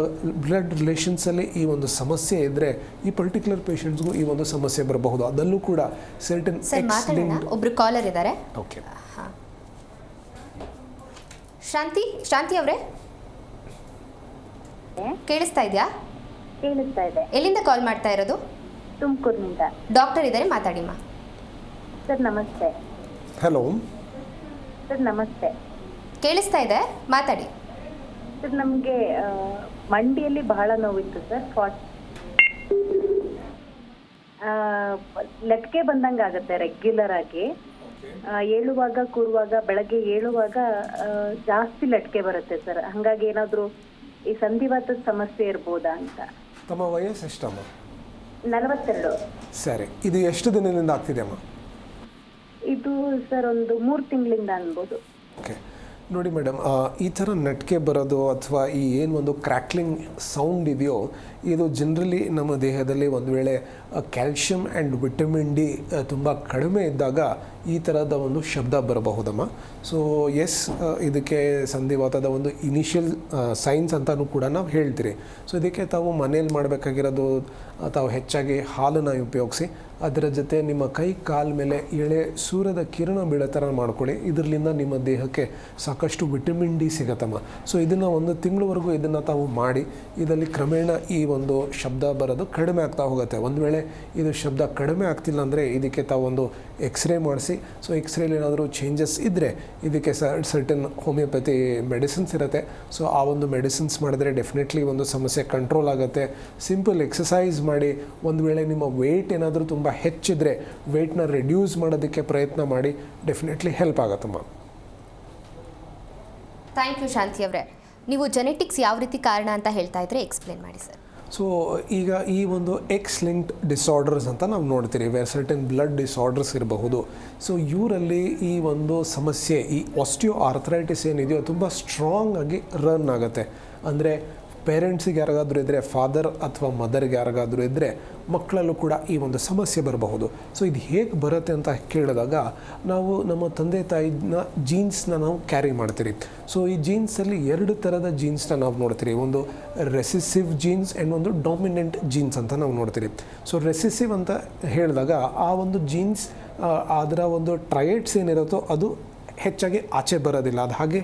ಬ್ಲಡ್ ರಿಲೇಷನ್ಸಲ್ಲಿ ಈ ಒಂದು ಸಮಸ್ಯೆ ಇದ್ದರೆ ಈ ಪರ್ಟಿಕ್ಯುಲರ್ ಪೇಷಂಟ್ಸ್ಗೂ ಈ ಒಂದು ಸಮಸ್ಯೆ ಬರಬಹುದು. ಅದಲ್ಲೂ ಕೂಡ ಸರ್ಟನ್ ಸರ್ ಮಾತಾಡೋಣ, ಒಬ್ರು ಕಾಲರ್ ಇದ್ದಾರೆ. ಓಕೆ, ಹಾಂ, ಶಾಂತಿ ಅವರೇ ಕೇಳಿಸ್ತಾ ಇದೆಯಾ? ಕೇಳಿಸ್ತಾ ಇದೆ. ಎಲ್ಲಿಂದ ಕಾಲ್ ಮಾಡ್ತಾ ಇರೋದು? ತುಮಕೂರಿನಿಂದ. ಡಾಕ್ಟರ್ ಇದ್ದಾರೆ, ಮಾತಾಡಿಮ್ಮ. ಸರ್ ನಮಸ್ತೆ. ಹಲೋ ಸರ್ ನಮಸ್ತೆ. ಕೇಳಿಸ್ತಾ ಇದೆ, ಮಾತಾಡಿ. ಸರ್ ನಮಗೆ ಮಂಡಿಯಲ್ಲಿ ಬಹಳ ನೋವಿತ್ತು ಸರ್. ಲಟ್ಕೆ ಬಂದಂಗೆ ಆಗುತ್ತೆ ರೆಗ್ಯುಲರ್ ಆಗಿ. ಏಳುವಾಗ ಕೂರುವಾಗ, ಬೆಳಗ್ಗೆ ಏಳುವಾಗ ಜಾಸ್ತಿ ಲಟ್ಕೆ ಬರುತ್ತೆ ಸರ್. ಹಾಗಾಗಿ ಏನಾದರೂ ಈ ಸಂಧಿವಾತದ ಸಮಸ್ಯೆ ಇರ್ಬೋದಾ ಅಂತ. ತಮ್ಮ ವಯಸ್ಸು ಎಷ್ಟಮ್ಮ? 42. ಸರಿ, ಇದು ಎಷ್ಟು ದಿನದಿಂದ ಆಗ್ತಿದೆ ಅಮ್ಮ? ಇದು ಸರ್ ಒಂದು 3 ತಿಂಗಳಿಂದ ಅನ್ಬೋದು. ಓಕೆ, ನೋಡಿ ಮೇಡಮ್, ಈ ಥರ ನಟ್ಕೆ ಬರೋದು ಅಥವಾ ಈ ಏನು ಒಂದು ಕ್ರ್ಯಾಕ್ಲಿಂಗ್ ಸೌಂಡ್ ಇದೆಯೋ, ಇದು ಜನರಲಿ ನಮ್ಮ ದೇಹದಲ್ಲಿ ಒಂದು ವೇಳೆ ಕ್ಯಾಲ್ಶಿಯಂ ಆ್ಯಂಡ್ ವಿಟಮಿನ್ ಡಿ ತುಂಬ ಕಡಿಮೆ ಇದ್ದಾಗ ಈ ಥರದ ಒಂದು ಶಬ್ದ ಬರಬಹುದಮ್ಮ. ಸೊ ಎಸ್, ಇದಕ್ಕೆ ಸಂಧಿವಾತದ ಒಂದು ಇನಿಷಿಯಲ್ ಸೈನ್ಸ್ ಅಂತಲೂ ಕೂಡ ನಾವು ಹೇಳ್ತೀರಿ. ಸೊ ಇದಕ್ಕೆ ತಾವು ಮನೇಲಿ ಮಾಡಬೇಕಾಗಿರೋದು, ತಾವು ಹೆಚ್ಚಾಗಿ ಹಾಲನ್ನು ಉಪಯೋಗಿಸಿ, ಅದರ ಜೊತೆ ನಿಮ್ಮ ಕೈ ಕಾಲ ಮೇಲೆ ಎಳೆ ಸೂರ್ಯದ ಕಿರಣ ಬೀಳೋ ಥರ ಮಾಡ್ಕೊಳ್ಳಿ. ಇದರಿಂದ ನಿಮ್ಮ ದೇಹಕ್ಕೆ ಸಾಕಷ್ಟು ವಿಟಮಿನ್ ಡಿ ಸಿಗತ್ತಮ್ಮ. ಸೊ ಇದನ್ನು 1 ತಿಂಗಳವರೆಗೂ ಇದನ್ನು ತಾವು ಮಾಡಿ, ಇದರಲ್ಲಿ ಕ್ರಮೇಣ ಈ ಒಂದು ಶಬ್ದ ಬರೋದು ಕಡಿಮೆ ಆಗ್ತಾ ಹೋಗುತ್ತೆ. ಒಂದು ವೇಳೆ ಇದು ಶಬ್ದ ಕಡಿಮೆ ಆಗ್ತಿಲ್ಲ ಅಂದರೆ ಇದಕ್ಕೆ ತಾವು ಒಂದು ಎಕ್ಸ್ರೇ ಮಾಡಿಸಿ, ಸೊ ಎಕ್ಸ್ರೇಲಿ ಏನಾದರೂ ಚೇಂಜಸ್ ಇದ್ದರೆ ಇದಕ್ಕೆ ಸರ್ಟನ್ ಹೋಮಿಯೋಪತಿ ಮೆಡಿಸಿನ್ಸ್ ಇರುತ್ತೆ. ಸೊ ಆ ಒಂದು ಮೆಡಿಸಿನ್ಸ್ ಮಾಡಿದ್ರೆ ಡೆಫಿನೆಟ್ಲಿ ಒಂದು ಸಮಸ್ಯೆ ಕಂಟ್ರೋಲ್ ಆಗುತ್ತೆ. ಸಿಂಪಲ್ ಎಕ್ಸಸೈಸ್ ಮಾಡಿ, ಒಂದು ವೇಳೆ ನಿಮ್ಮ ವೆಯ್ಟ್ ಏನಾದರೂ ತುಂಬ ಹೆಚ್ಚಿದ್ರೆ ವೆಯ್ಟ್ನ ರೆಡ್ಯೂಸ್ ಮಾಡೋದಕ್ಕೆ ಪ್ರಯತ್ನ ಮಾಡಿ, ಡೆಫಿನೆಟ್ಲಿ ಹೆಲ್ಪ್ ಆಗುತ್ತಮ್ಮ. ಥ್ಯಾಂಕ್ ಯು ಶಾಂತಿ ಅವರೇ. ನೀವು ಜೆನೆಟಿಕ್ಸ್ ಯಾವ ರೀತಿ ಕಾರಣ ಅಂತ ಹೇಳ್ತಾ ಇದ್ರೆ ಎಕ್ಸ್ಪ್ಲೇನ್ ಮಾಡಿ ಸರ್. ಸೊ ಈಗ ಈ ಒಂದು ಎಕ್ಸ್ ಲಿಂಕ್ಡ್ ಡಿಸಾರ್ಡರ್ಸ್ ಅಂತ ನಾವು ನೋಡ್ತೀರಿ, ವೇರ್ ಸರ್ಟನ್ ಬ್ಲಡ್ ಡಿಸಾರ್ಡರ್ಸ್ ಇರಬಹುದು. ಸೊ ಇವರಲ್ಲಿ ಈ ಒಂದು ಸಮಸ್ಯೆ, ಈ ಆಸ್ಟಿಯೋ ಆರ್ಥರೈಟಿಸ್ ಏನಿದೆಯೋ ತುಂಬ ಸ್ಟ್ರಾಂಗ್ ಆಗಿ ರನ್ ಆಗುತ್ತೆ. ಅಂದರೆ ಪೇರೆಂಟ್ಸಿಗೆ ಯಾರಿಗಾದ್ರೂ ಇದ್ದರೆ, ಫಾದರ್ ಅಥವಾ ಮದರ್ಗೆ ಯಾರಿಗಾದ್ರೂ ಇದ್ದರೆ, ಮಕ್ಕಳಲ್ಲೂ ಕೂಡ ಈ ಒಂದು ಸಮಸ್ಯೆ ಬರಬಹುದು. ಸೊ ಇದು ಹೇಗೆ ಬರುತ್ತೆ ಅಂತ ಕೇಳಿದಾಗ, ನಾವು ನಮ್ಮ ತಂದೆ ತಾಯಿನ ಜೀನ್ಸ್ನ ನಾವು ಕ್ಯಾರಿ ಮಾಡ್ತೀರಿ. ಸೊ ಈ ಜೀನ್ಸಲ್ಲಿ 2 ಥರದ ಜೀನ್ಸ್ನ ನಾವು ನೋಡ್ತೀರಿ. ಒಂದು ರೆಸಿಸಿವ್ ಜೀನ್ಸ್ ಆ್ಯಂಡ್ ಒಂದು ಡಾಮಿನೆಂಟ್ ಜೀನ್ಸ್ ಅಂತ ನಾವು ನೋಡ್ತೀರಿ. ಸೊ ರೆಸಿಸಿವ್ ಅಂತ ಹೇಳಿದಾಗ ಆ ಒಂದು ಜೀನ್ಸ್, ಅದರ ಒಂದು ಟ್ರಯೇಟ್ಸ್ ಏನಿರುತ್ತೋ ಅದು ಹೆಚ್ಚಾಗಿ ಆಚೆ ಬರೋದಿಲ್ಲ, ಅದು ಹಾಗೆ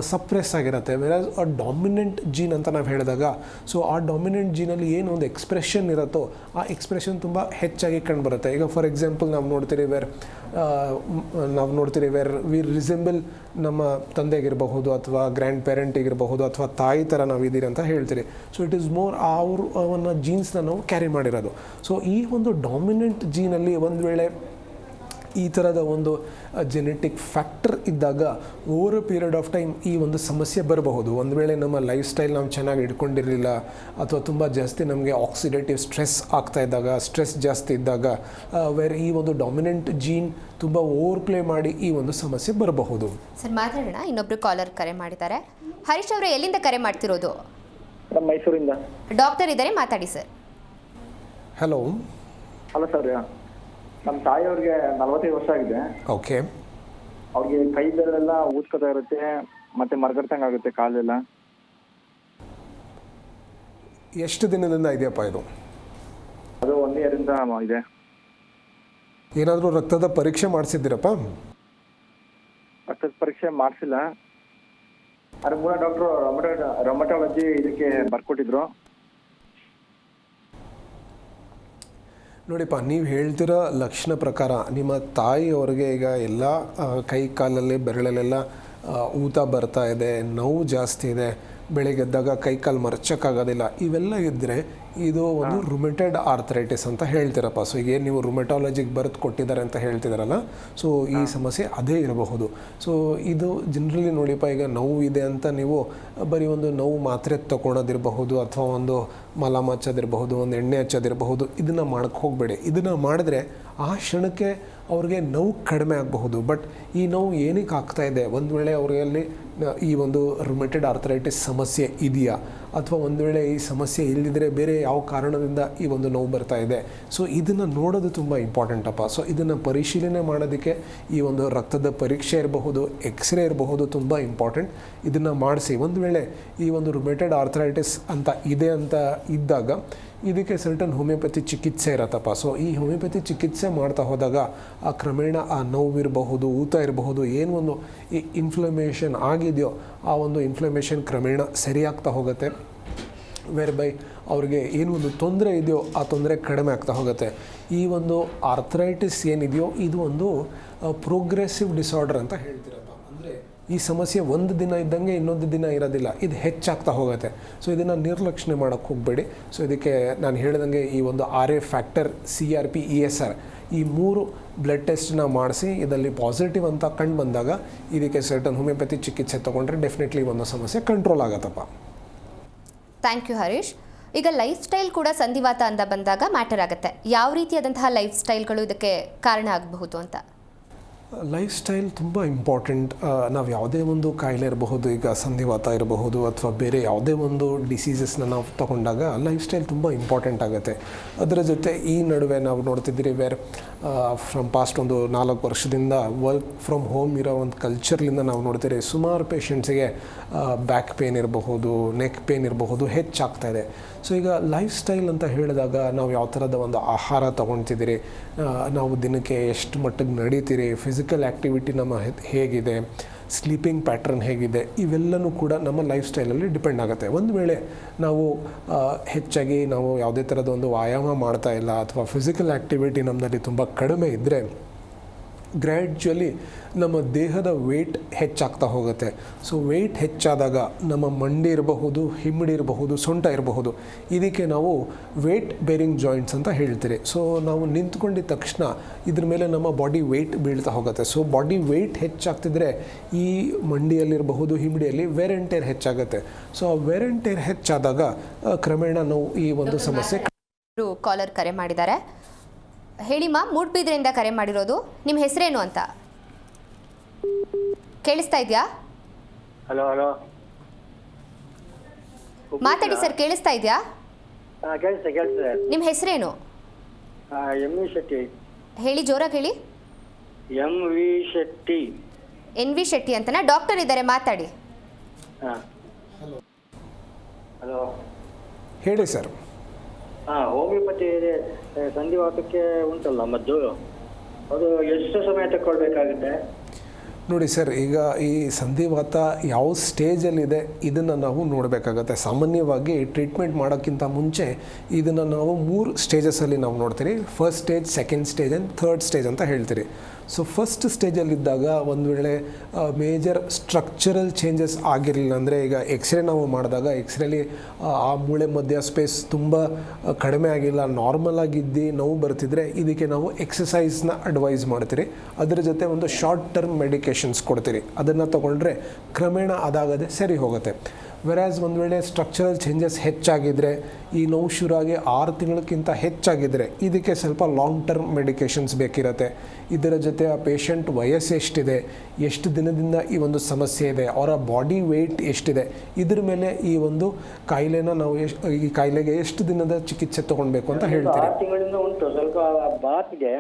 ಸಪ್ರೆಸ್ ಆಗಿರುತ್ತೆ. ವೆರಾಸ್ ಆ ಡಾಮಿನೆಂಟ್ ಜೀನ್ ಅಂತ ನಾವು ಹೇಳಿದಾಗ, ಸೊ ಆ ಡಾಮಿನೆಂಟ್ ಜೀನಲ್ಲಿ ಏನು ಒಂದು ಎಕ್ಸ್ಪ್ರೆಷನ್ ಇರುತ್ತೋ ಆ ಎಕ್ಸ್ಪ್ರೆಷನ್ ತುಂಬ ಹೆಚ್ಚಾಗಿ ಕಂಡುಬರುತ್ತೆ. ಈಗ ಫಾರ್ ಎಕ್ಸಾಂಪಲ್ ನಾವು ನೋಡ್ತೀರಿ ವೇರ್ ವಿ ರಿಸೆಂಬಲ್ ನಮ್ಮ ತಂದೆಗಿರಬಹುದು ಅಥವಾ ಗ್ರ್ಯಾಂಡ್ ಪೇರೆಂಟಿಗಿರಬಹುದು ಅಥವಾ ತಾಯಿ ಥರ ನಾವು ಇದ್ದೀರಿ ಅಂತ ಹೇಳ್ತೀರಿ. ಸೊ ಇಟ್ ಈಸ್ ಮೋರ್ ಅವನ್ನ ಜೀನ್ಸ್ನ ನಾವು ಕ್ಯಾರಿ ಮಾಡಿರೋದು. ಸೊ ಈ ಒಂದು ಡಾಮಿನೆಂಟ್ ಜೀನಲ್ಲಿ ಒಂದು ವೇಳೆ ಈ ಥರದ ಒಂದು ಜೆನೆಟಿಕ್ ಫ್ಯಾಕ್ಟರ್ ಇದ್ದಾಗ over a period of time ಈ ಒಂದು ಸಮಸ್ಯೆ ಬರಬಹುದು. ಒಂದು ವೇಳೆ ನಮ್ಮ ಲೈಫ್ ಸ್ಟೈಲ್ ನಾವು ಚೆನ್ನಾಗಿ ಇಟ್ಕೊಂಡಿರಲಿಲ್ಲ, ಅಥವಾ ತುಂಬ ಜಾಸ್ತಿ ನಮಗೆ ಆಕ್ಸಿಡೇಟಿವ್ ಸ್ಟ್ರೆಸ್ ಆಗ್ತಾ ಇದ್ದಾಗ, ಸ್ಟ್ರೆಸ್ ಜಾಸ್ತಿ ಇದ್ದಾಗ, ವೇರ್ ಈ ಒಂದು ಡಾಮಿನೆಂಟ್ ಜೀನ್ ತುಂಬ ಓವರ್ ಪ್ಲೇ ಮಾಡಿ ಈ ಒಂದು ಸಮಸ್ಯೆ ಬರಬಹುದು. ಸರ್ ಮಾತಾಡೋಣ, ಇನ್ನೊಬ್ರು ಕಾಲರ್ ಕರೆ ಮಾಡಿದ್ದಾರೆ. ಹರೀಶ್ ಅವರೇ ಎಲ್ಲಿಂದ ಕರೆ ಮಾಡ್ತಿರೋದು? ಮೈಸೂರಿಂದ. ಡಾಕ್ಟರ್ ಇದ್ದಾರೆ, ಮಾತಾಡಿ ಸರ್. ಹಲೋ. ಅಲ್ಲ ಸರ್, ನಮ್ಮ ತಾಯಿಯವ್ರಿಗೆ 45 ವರ್ಷ ಆಗಿದೆ. ಓಕೆ. ಅವ್ರಿಗೆ ಕೈ ಬೆರಳೆಲ್ಲ ಊದ್ಕೋತಾ ಇರುತ್ತೆ, ಮತ್ತೆ ಮರ್ಗಡ್ತಂಗೆ ಆಗುತ್ತೆ ಕಾಲೆಲ್ಲ. ಎಷ್ಟು ದಿನದಿಂದ ಇದೆಯಪ್ಪ ಇದು? ಅದು 1 ಇಯರಿಂದ ಇದೆ. ಏನಾದರೂ ರಕ್ತದ ಪರೀಕ್ಷೆ ಮಾಡಿಸಿದ್ದೀರಪ್ಪ? ರಕ್ತದ ಪರೀಕ್ಷೆ ಮಾಡಿಸಿಲ್ಲ. ಅದ್ರ ಮೂಲ ಡಾಕ್ಟ್ರು ರೊಮಟಾಲಜಿ ಇದಕ್ಕೆ ಬರ್ಕೊಟ್ಟಿದ್ರು. ನೋಡಿಪ್ಪ, ನೀವು ಹೇಳ್ತಿರೋ ಲಕ್ಷಣ ಪ್ರಕಾರ ನಿಮ್ಮ ತಾಯಿಯವ್ರಿಗೆ ಈಗ ಎಲ್ಲ ಕೈ ಕಾಲಲ್ಲಿ ಬೆರಳಲ್ಲೆಲ್ಲ ಊತ ಬರ್ತಾ ಇದೆ, ನೋವು ಜಾಸ್ತಿ ಇದೆ, ಬೆಳಿಗ್ಗೆ ಎದ್ದಾಗ ಕೈ ಕಾಲು ಮರ್ಚಕ್ಕಾಗೋದಿಲ್ಲ, ಇವೆಲ್ಲ ಇದ್ದರೆ ಇದು ಒಂದು ರುಮೆಟೆಡ್ ಆರ್ಥರೈಟಿಸ್ ಅಂತ ಹೇಳ್ತೀರಪ್ಪ. ಸೊ ಈಗ ನೀವು ರುಮೆಟಾಲಜಿಗೆ ಬರೆದು ಕೊಟ್ಟಿದ್ದಾರೆ ಅಂತ ಹೇಳ್ತಿದ್ದಾರಲ್ಲ, ಸೊ ಈ ಸಮಸ್ಯೆ ಅದೇ ಇರಬಹುದು. ಸೊ ಇದು ಜನರಲಿ ನೋಡಿಪ್ಪ, ಈಗ ನೋವು ಇದೆ ಅಂತ ನೀವು ಬರೀ ಒಂದು ನೋವು ಮಾತ್ರೆ ತೊಗೊಳೋದಿರಬಹುದು, ಅಥವಾ ಒಂದು ಮಲಾಮ್ ಹಚ್ಚೋದಿರಬಹುದು, ಒಂದು ಎಣ್ಣೆ ಹಚ್ಚೋದಿರಬಹುದು, ಇದನ್ನು ಮಾಡೋಕ್ಕೆ ಹೋಗಬೇಡಿ. ಇದನ್ನು ಮಾಡಿದ್ರೆ ಆ ಕ್ಷಣಕ್ಕೆ ಅವ್ರಿಗೆ ನೋವು ಕಡಿಮೆ ಆಗಬಹುದು. ಬಟ್ ಈ ನೋವು ಏನಕ್ಕೆ ಆಗ್ತಾಯಿದೆ, ಒಂದು ವೇಳೆ ಅವರಲ್ಲಿ ಈ ಒಂದು ರುಮೆಟೆಡ್ ಆರ್ಥರೈಟಿಸ್ ಸಮಸ್ಯೆ ಇದೆಯಾ, ಅಥವಾ ಒಂದು ವೇಳೆ ಈ ಸಮಸ್ಯೆ ಇಲ್ಲದಿದ್ದರೆ ಬೇರೆ ಯಾವ ಕಾರಣದಿಂದ ಈ ಒಂದು ನೋವು ಬರ್ತಾ ಇದೆ. ಸೊ ಇದನ್ನು ನೋಡೋದು ತುಂಬ ಇಂಪಾರ್ಟೆಂಟಪ್ಪ. ಸೊ ಇದನ್ನು ಪರಿಶೀಲನೆ ಮಾಡೋದಕ್ಕೆ ಈ ಒಂದು ರಕ್ತದ ಪರೀಕ್ಷೆ ಇರಬಹುದು, ಎಕ್ಸ್ರೇ ಇರಬಹುದು, ತುಂಬ ಇಂಪಾರ್ಟೆಂಟ್. ಇದನ್ನು ಮಾಡಿಸಿ ಒಂದು ವೇಳೆ ಈ ಒಂದು ರುಮೆಟೆಡ್ ಆರ್ಥರೈಟಿಸ್ ಅಂತ ಇದೆ ಅಂತ ಇದ್ದಾಗ ಇದಕ್ಕೆ ಸರ್ಟನ್ ಹೋಮಿಯೋಪತಿ ಚಿಕಿತ್ಸೆ ಇರತ್ತಪ್ಪ. ಸೊ ಈ ಹೋಮಿಯೋಪತಿ ಚಿಕಿತ್ಸೆ ಮಾಡ್ತಾ ಹೋದಾಗ ಆ ಕ್ರಮೇಣ ಆ ನೋವಿರಬಹುದು, ಊತ ಇರಬಹುದು, ಏನು ಒಂದು ಈ ಇನ್ಫ್ಲಮೇಷನ್ ಆಗಿದೆಯೋ ಆ ಒಂದು ಇನ್ಫ್ಲಮೇಷನ್ ಕ್ರಮೇಣ ಸರಿಯಾಗ್ತಾ ಹೋಗುತ್ತೆ. ವೇರ್ ಬೈ ಅವ್ರಿಗೆ ಏನು ಒಂದು ತೊಂದರೆ ಇದೆಯೋ ಆ ತೊಂದರೆ ಕಡಿಮೆ ಆಗ್ತಾ ಹೋಗುತ್ತೆ. ಈ ಒಂದು ಆರ್ಥರೈಟಿಸ್ ಏನಿದೆಯೋ ಇದು ಒಂದು ಪ್ರೋಗ್ರೆಸಿವ್ ಡಿಸಾರ್ಡರ್ ಅಂತ ಹೇಳ್ತೀರಪ್ಪ. ಅಂದರೆ ಈ ಸಮಸ್ಯೆ ಒಂದು ದಿನ ಇದ್ದಂಗೆ ಇನ್ನೊಂದು ದಿನ ಇರೋದಿಲ್ಲ, ಇದು ಹೆಚ್ಚಾಗ್ತಾ ಹೋಗುತ್ತೆ. ಸೊ ಇದನ್ನು ನಿರ್ಲಕ್ಷ್ಯ ಮಾಡೋಕ್ಕೆ ಹೋಗಬೇಡಿ. ಸೊ ಇದಕ್ಕೆ ನಾನು ಹೇಳಿದಂಗೆ ಈ ಒಂದು RA ಫ್ಯಾಕ್ಟರ್, CRP, ESR ಈ 3 ಬ್ಲಡ್ ಟೆಸ್ಟನ್ನ ಮಾಡಿಸಿ ಇದರಲ್ಲಿ ಪಾಸಿಟಿವ್ ಅಂತ ಕಂಡು ಬಂದಾಗ ಇದಕ್ಕೆ ಸರ್ಟನ್ ಹೋಮಿಯೋಪತಿ ಚಿಕಿತ್ಸೆ ತೊಗೊಂಡ್ರೆ ಡೆಫಿನೆಟ್ಲಿ ಒಂದು ಸಮಸ್ಯೆ ಕಂಟ್ರೋಲ್ ಆಗತ್ತಪ್ಪ. Thank you Harish. ಈಗ ಲೈಫ್ ಸ್ಟೈಲ್ ಕೂಡ ಸಂಧಿವಾತ ಅಂತ ಬಂದಾಗ ಮ್ಯಾಟರ್ ಆಗುತ್ತೆ. ಯಾವ ರೀತಿಯಾದಂತಹ ಲೈಫ್ ಸ್ಟೈಲ್ಗಳು ಇದಕ್ಕೆ ಕಾರಣ ಆಗಬಹುದು ಅಂತ? ಲೈಫ್ ಸ್ಟೈಲ್ ತುಂಬ ಇಂಪಾರ್ಟೆಂಟ್. ನಾವು ಯಾವುದೇ ಒಂದು ಕಾಯಿಲೆ ಇರಬಹುದು, ಈಗ ಸಂಧಿವಾತ ಇರಬಹುದು ಅಥವಾ ಬೇರೆ ಯಾವುದೇ ಒಂದು ಡಿಸೀಸಸ್ನ ನಾವು ತಗೊಂಡಾಗ ಲೈಫ್ ಸ್ಟೈಲ್ ತುಂಬ ಇಂಪಾರ್ಟೆಂಟ್ ಆಗುತ್ತೆ. ಅದರ ಜೊತೆ ಈ ನಡುವೆ ನಾವು ನೋಡ್ತಿದ್ದೀರಿ ವೇರ್ ಫ್ರಮ್ ಪಾಸ್ಟ್ ಒಂದು 4 ವರ್ಷದಿಂದ ವರ್ಕ್ ಫ್ರಮ್ ಹೋಮ್ ಇರೋ ಒಂದು ಕಲ್ಚರ್ಲಿಂದ ನಾವು ನೋಡ್ತೀರಿ ಸುಮಾರು ಪೇಷಂಟ್ಸಿಗೆ ಬ್ಯಾಕ್ ಪೇನ್ ಇರಬಹುದು, ನೆಕ್ ಪೇನ್ ಇರಬಹುದು ಹೆಚ್ಚಾಗ್ತಾ ಇದೆ. ಸೊ ಈಗ ಲೈಫ್ ಸ್ಟೈಲ್ ಅಂತ ಹೇಳಿದಾಗ ನಾವು ಯಾವ ಥರದ ಒಂದು ಆಹಾರ ತೊಗೊಳ್ತಿದ್ದೀರಿ, ನಾವು ದಿನಕ್ಕೆ ಎಷ್ಟು ಮಟ್ಟಿಗೆ ನಡೀತೀರಿ, ಫಿಸಿಕಲ್ ಆ್ಯಕ್ಟಿವಿಟಿ ನಮ್ಮ ಹೇಗಿದೆ, ಸ್ಲೀಪಿಂಗ್ ಪ್ಯಾಟ್ರನ್ ಹೇಗಿದೆ, ಇವೆಲ್ಲವೂ ಕೂಡ ನಮ್ಮ ಲೈಫ್ ಸ್ಟೈಲಲ್ಲಿ ಡಿಪೆಂಡ್ ಆಗುತ್ತೆ. ಒಂದು ವೇಳೆ ನಾವು ಹೆಚ್ಚಾಗಿ ನಾವು ಯಾವುದೇ ಥರದ ಒಂದು ವ್ಯಾಯಾಮ ಮಾಡ್ತಾ ಇಲ್ಲ ಅಥವಾ ಫಿಸಿಕಲ್ ಆ್ಯಕ್ಟಿವಿಟಿ ನಮ್ಮಲ್ಲಿ ತುಂಬ ಕಡಿಮೆ ಇದ್ದರೆ ಗ್ರ್ಯಾಜುವಲಿ ನಮ್ಮ ದೇಹದ ವೇಟ್ ಹೆಚ್ಚಾಗ್ತಾ ಹೋಗುತ್ತೆ. ಸೊ ವೇಟ್ ಹೆಚ್ಚಾದಾಗ ನಮ್ಮ ಮಂಡಿ ಇರಬಹುದು, ಹಿಮ್ಮಡಿ ಇರಬಹುದು, ಸೊಂಟ ಇರಬಹುದು, ಇದಕ್ಕೆ ನಾವು ವೇಟ್ ಬೇರಿಂಗ್ ಜಾಯಿಂಟ್ಸ್ ಅಂತ ಹೇಳ್ತೀರಿ. ಸೊ ನಾವು ನಿಂತ್ಕೊಂಡಿದ್ದ ತಕ್ಷಣ ಇದ್ರ ಮೇಲೆ ನಮ್ಮ ಬಾಡಿ ವೇಟ್ ಬೀಳ್ತಾ ಹೋಗುತ್ತೆ. ಸೊ ಬಾಡಿ ವೇಟ್ ಹೆಚ್ಚಾಗ್ತಿದ್ರೆ ಈ ಮಂಡಿಯಲ್ಲಿರಬಹುದು, ಹಿಮ್ಮಡಿಯಲ್ಲಿ ವೇರ್ ಆ್ಯಂಡ್ ಟೇರ್ ಹೆಚ್ಚಾಗುತ್ತೆ. ಸೊ ಆ ವೇರ್ ಆ್ಯಂಡ್ ಟೇರ್ ಹೆಚ್ಚಾದಾಗ ಕ್ರಮೇಣ ನಾವು ಈ ಒಂದು ಸಮಸ್ಯೆ. ಕಾಲರ್ ಕರೆ ಮಾಡಿದ್ದಾರೆ. ಹೇಳಿಮ್ಮ, ಮೂಡ್ಬಿದ್ರೆಯಿಂದ ಕರೆ ಮಾಡಿರೋದು. ನಿಮ್ಮ ಹೆಸರೇನು ಅಂತ ಕೇಳಿಸ್ತಾ ಇದೆಯಾ? ಹಲೋ ಹಲೋ, ಮಾತಾಡಿ ಸರ್, ಕೇಳಿಸ್ತಾ ಇದೆಯಾ? ಕೇಳಿಸ್ತದೆ. ನಿಮ್ಮ ಹೆಸರೇನು? MV ಶೆಟ್ಟಿ. ಹೇಳಿ, ಜೋರಾಗಿ ಹೇಳಿ. MV ಶೆಟ್ಟಿ. NV ಶೆಟ್ಟಿ ಅಂತನಾ? ಡಾಕ್ಟರ್ ಇದ್ದಾರೆ, ಮಾತಾಡಿ. ಹಲೋ, ಹೇಳಿ ಸರ್. ಹೋಮಿಯೋಪತಿ ಸಂಧಿವಾತಕ್ಕೆ ಉಂಟಲ್ಲ ಮದ್ದು, ಅದು ಎಷ್ಟು ಸಮಯ ತಗೊಳ್ಬೇಕಾಗುತ್ತೆ? ನೋಡಿ ಸರ್, ಈಗ ಈ ಸಂಧಿವಾತ ಯಾವ ಸ್ಟೇಜಲ್ಲಿದೆ ಇದನ್ನು ನಾವು ನೋಡಬೇಕಾಗತ್ತೆ. ಸಾಮಾನ್ಯವಾಗಿ ಟ್ರೀಟ್ಮೆಂಟ್ ಮಾಡೋಕ್ಕಿಂತ ಮುಂಚೆ ಇದನ್ನು ನಾವು 3 ಸ್ಟೇಜಸಲ್ಲಿ ನಾವು ನೋಡ್ತೀರಿ. First stage, second stage and third stage ಅಂತ ಹೇಳ್ತೀರಿ. ಸೊ ಫಸ್ಟ್ ಸ್ಟೇಜಲ್ಲಿದ್ದಾಗ ಒಂದು ವೇಳೆ ಮೇಜರ್ ಸ್ಟ್ರಕ್ಚರಲ್ ಚೇಂಜಸ್ ಆಗಿರಲಿಲ್ಲ ಅಂದರೆ, ಈಗ ಎಕ್ಸ್ರೇ ನಾವು ಮಾಡಿದಾಗ ಎಕ್ಸ್ರೇಲಿ ಆ ಮೂಳೆ ಮಧ್ಯ ಸ್ಪೇಸ್ ತುಂಬ ಕಡಿಮೆ ಆಗಿಲ್ಲ, ನಾರ್ಮಲ್ ಆಗಿದ್ದು ನೋವು ಬರ್ತಿದ್ರೆ ಇದಕ್ಕೆ ನಾವು ಎಕ್ಸಸೈಸ್ನ ಅಡ್ವೈಸ್ ಮಾಡ್ತೀರಿ. ಅದರ ಜೊತೆ ಒಂದು ಶಾರ್ಟ್ ಟರ್ಮ್ ಮೆಡಿಕೇಷನ್ಸ್ ಕೊಡ್ತೀರಿ. ಅದನ್ನು ತೊಗೊಂಡ್ರೆ ಕ್ರಮೇಣ ಅದಾಗದೆ ಸರಿ ಹೋಗುತ್ತೆ. ವೆರಾಸ್ ಒಂದು ವೇಳೆ ಸ್ಟ್ರಕ್ಚರಲ್ ಚೇಂಜಸ್ ಹೆಚ್ಚಾಗಿದ್ದರೆ, ಈ ನೋವು ಶುರುವಾಗಿ 6 ತಿಂಗಳಕ್ಕಿಂತ ಹೆಚ್ಚಾಗಿದ್ದರೆ ಇದಕ್ಕೆ ಸ್ವಲ್ಪ ಲಾಂಗ್ ಟರ್ಮ್ ಮೆಡಿಕೇಷನ್ಸ್ ಬೇಕಿರುತ್ತೆ. ಇದರ ಜೊತೆ ಆ ಪೇಷಂಟ್ ವಯಸ್ಸು ಎಷ್ಟಿದೆ, ಎಷ್ಟು ದಿನದಿಂದ ಈ ಒಂದು ಸಮಸ್ಯೆ ಇದೆ, ಅವರ ಬಾಡಿ ವೆಯ್ಟ್ ಎಷ್ಟಿದೆ, ಇದ್ರ ಮೇಲೆ ಈ ಒಂದು ಕಾಯಿಲೆನ ನಾವು ಈ ಕಾಯಿಲೆಗೆ ಎಷ್ಟು ದಿನದ ಚಿಕಿತ್ಸೆ ತೊಗೊಳ್ಬೇಕು ಅಂತ ಹೇಳ್ತೀವಿ. 6 ತಿಂಗಳಿಂದ ಉಂಟು, ಸ್ವಲ್ಪ ಬಾತ್ಕೊಂಡಿದೆ,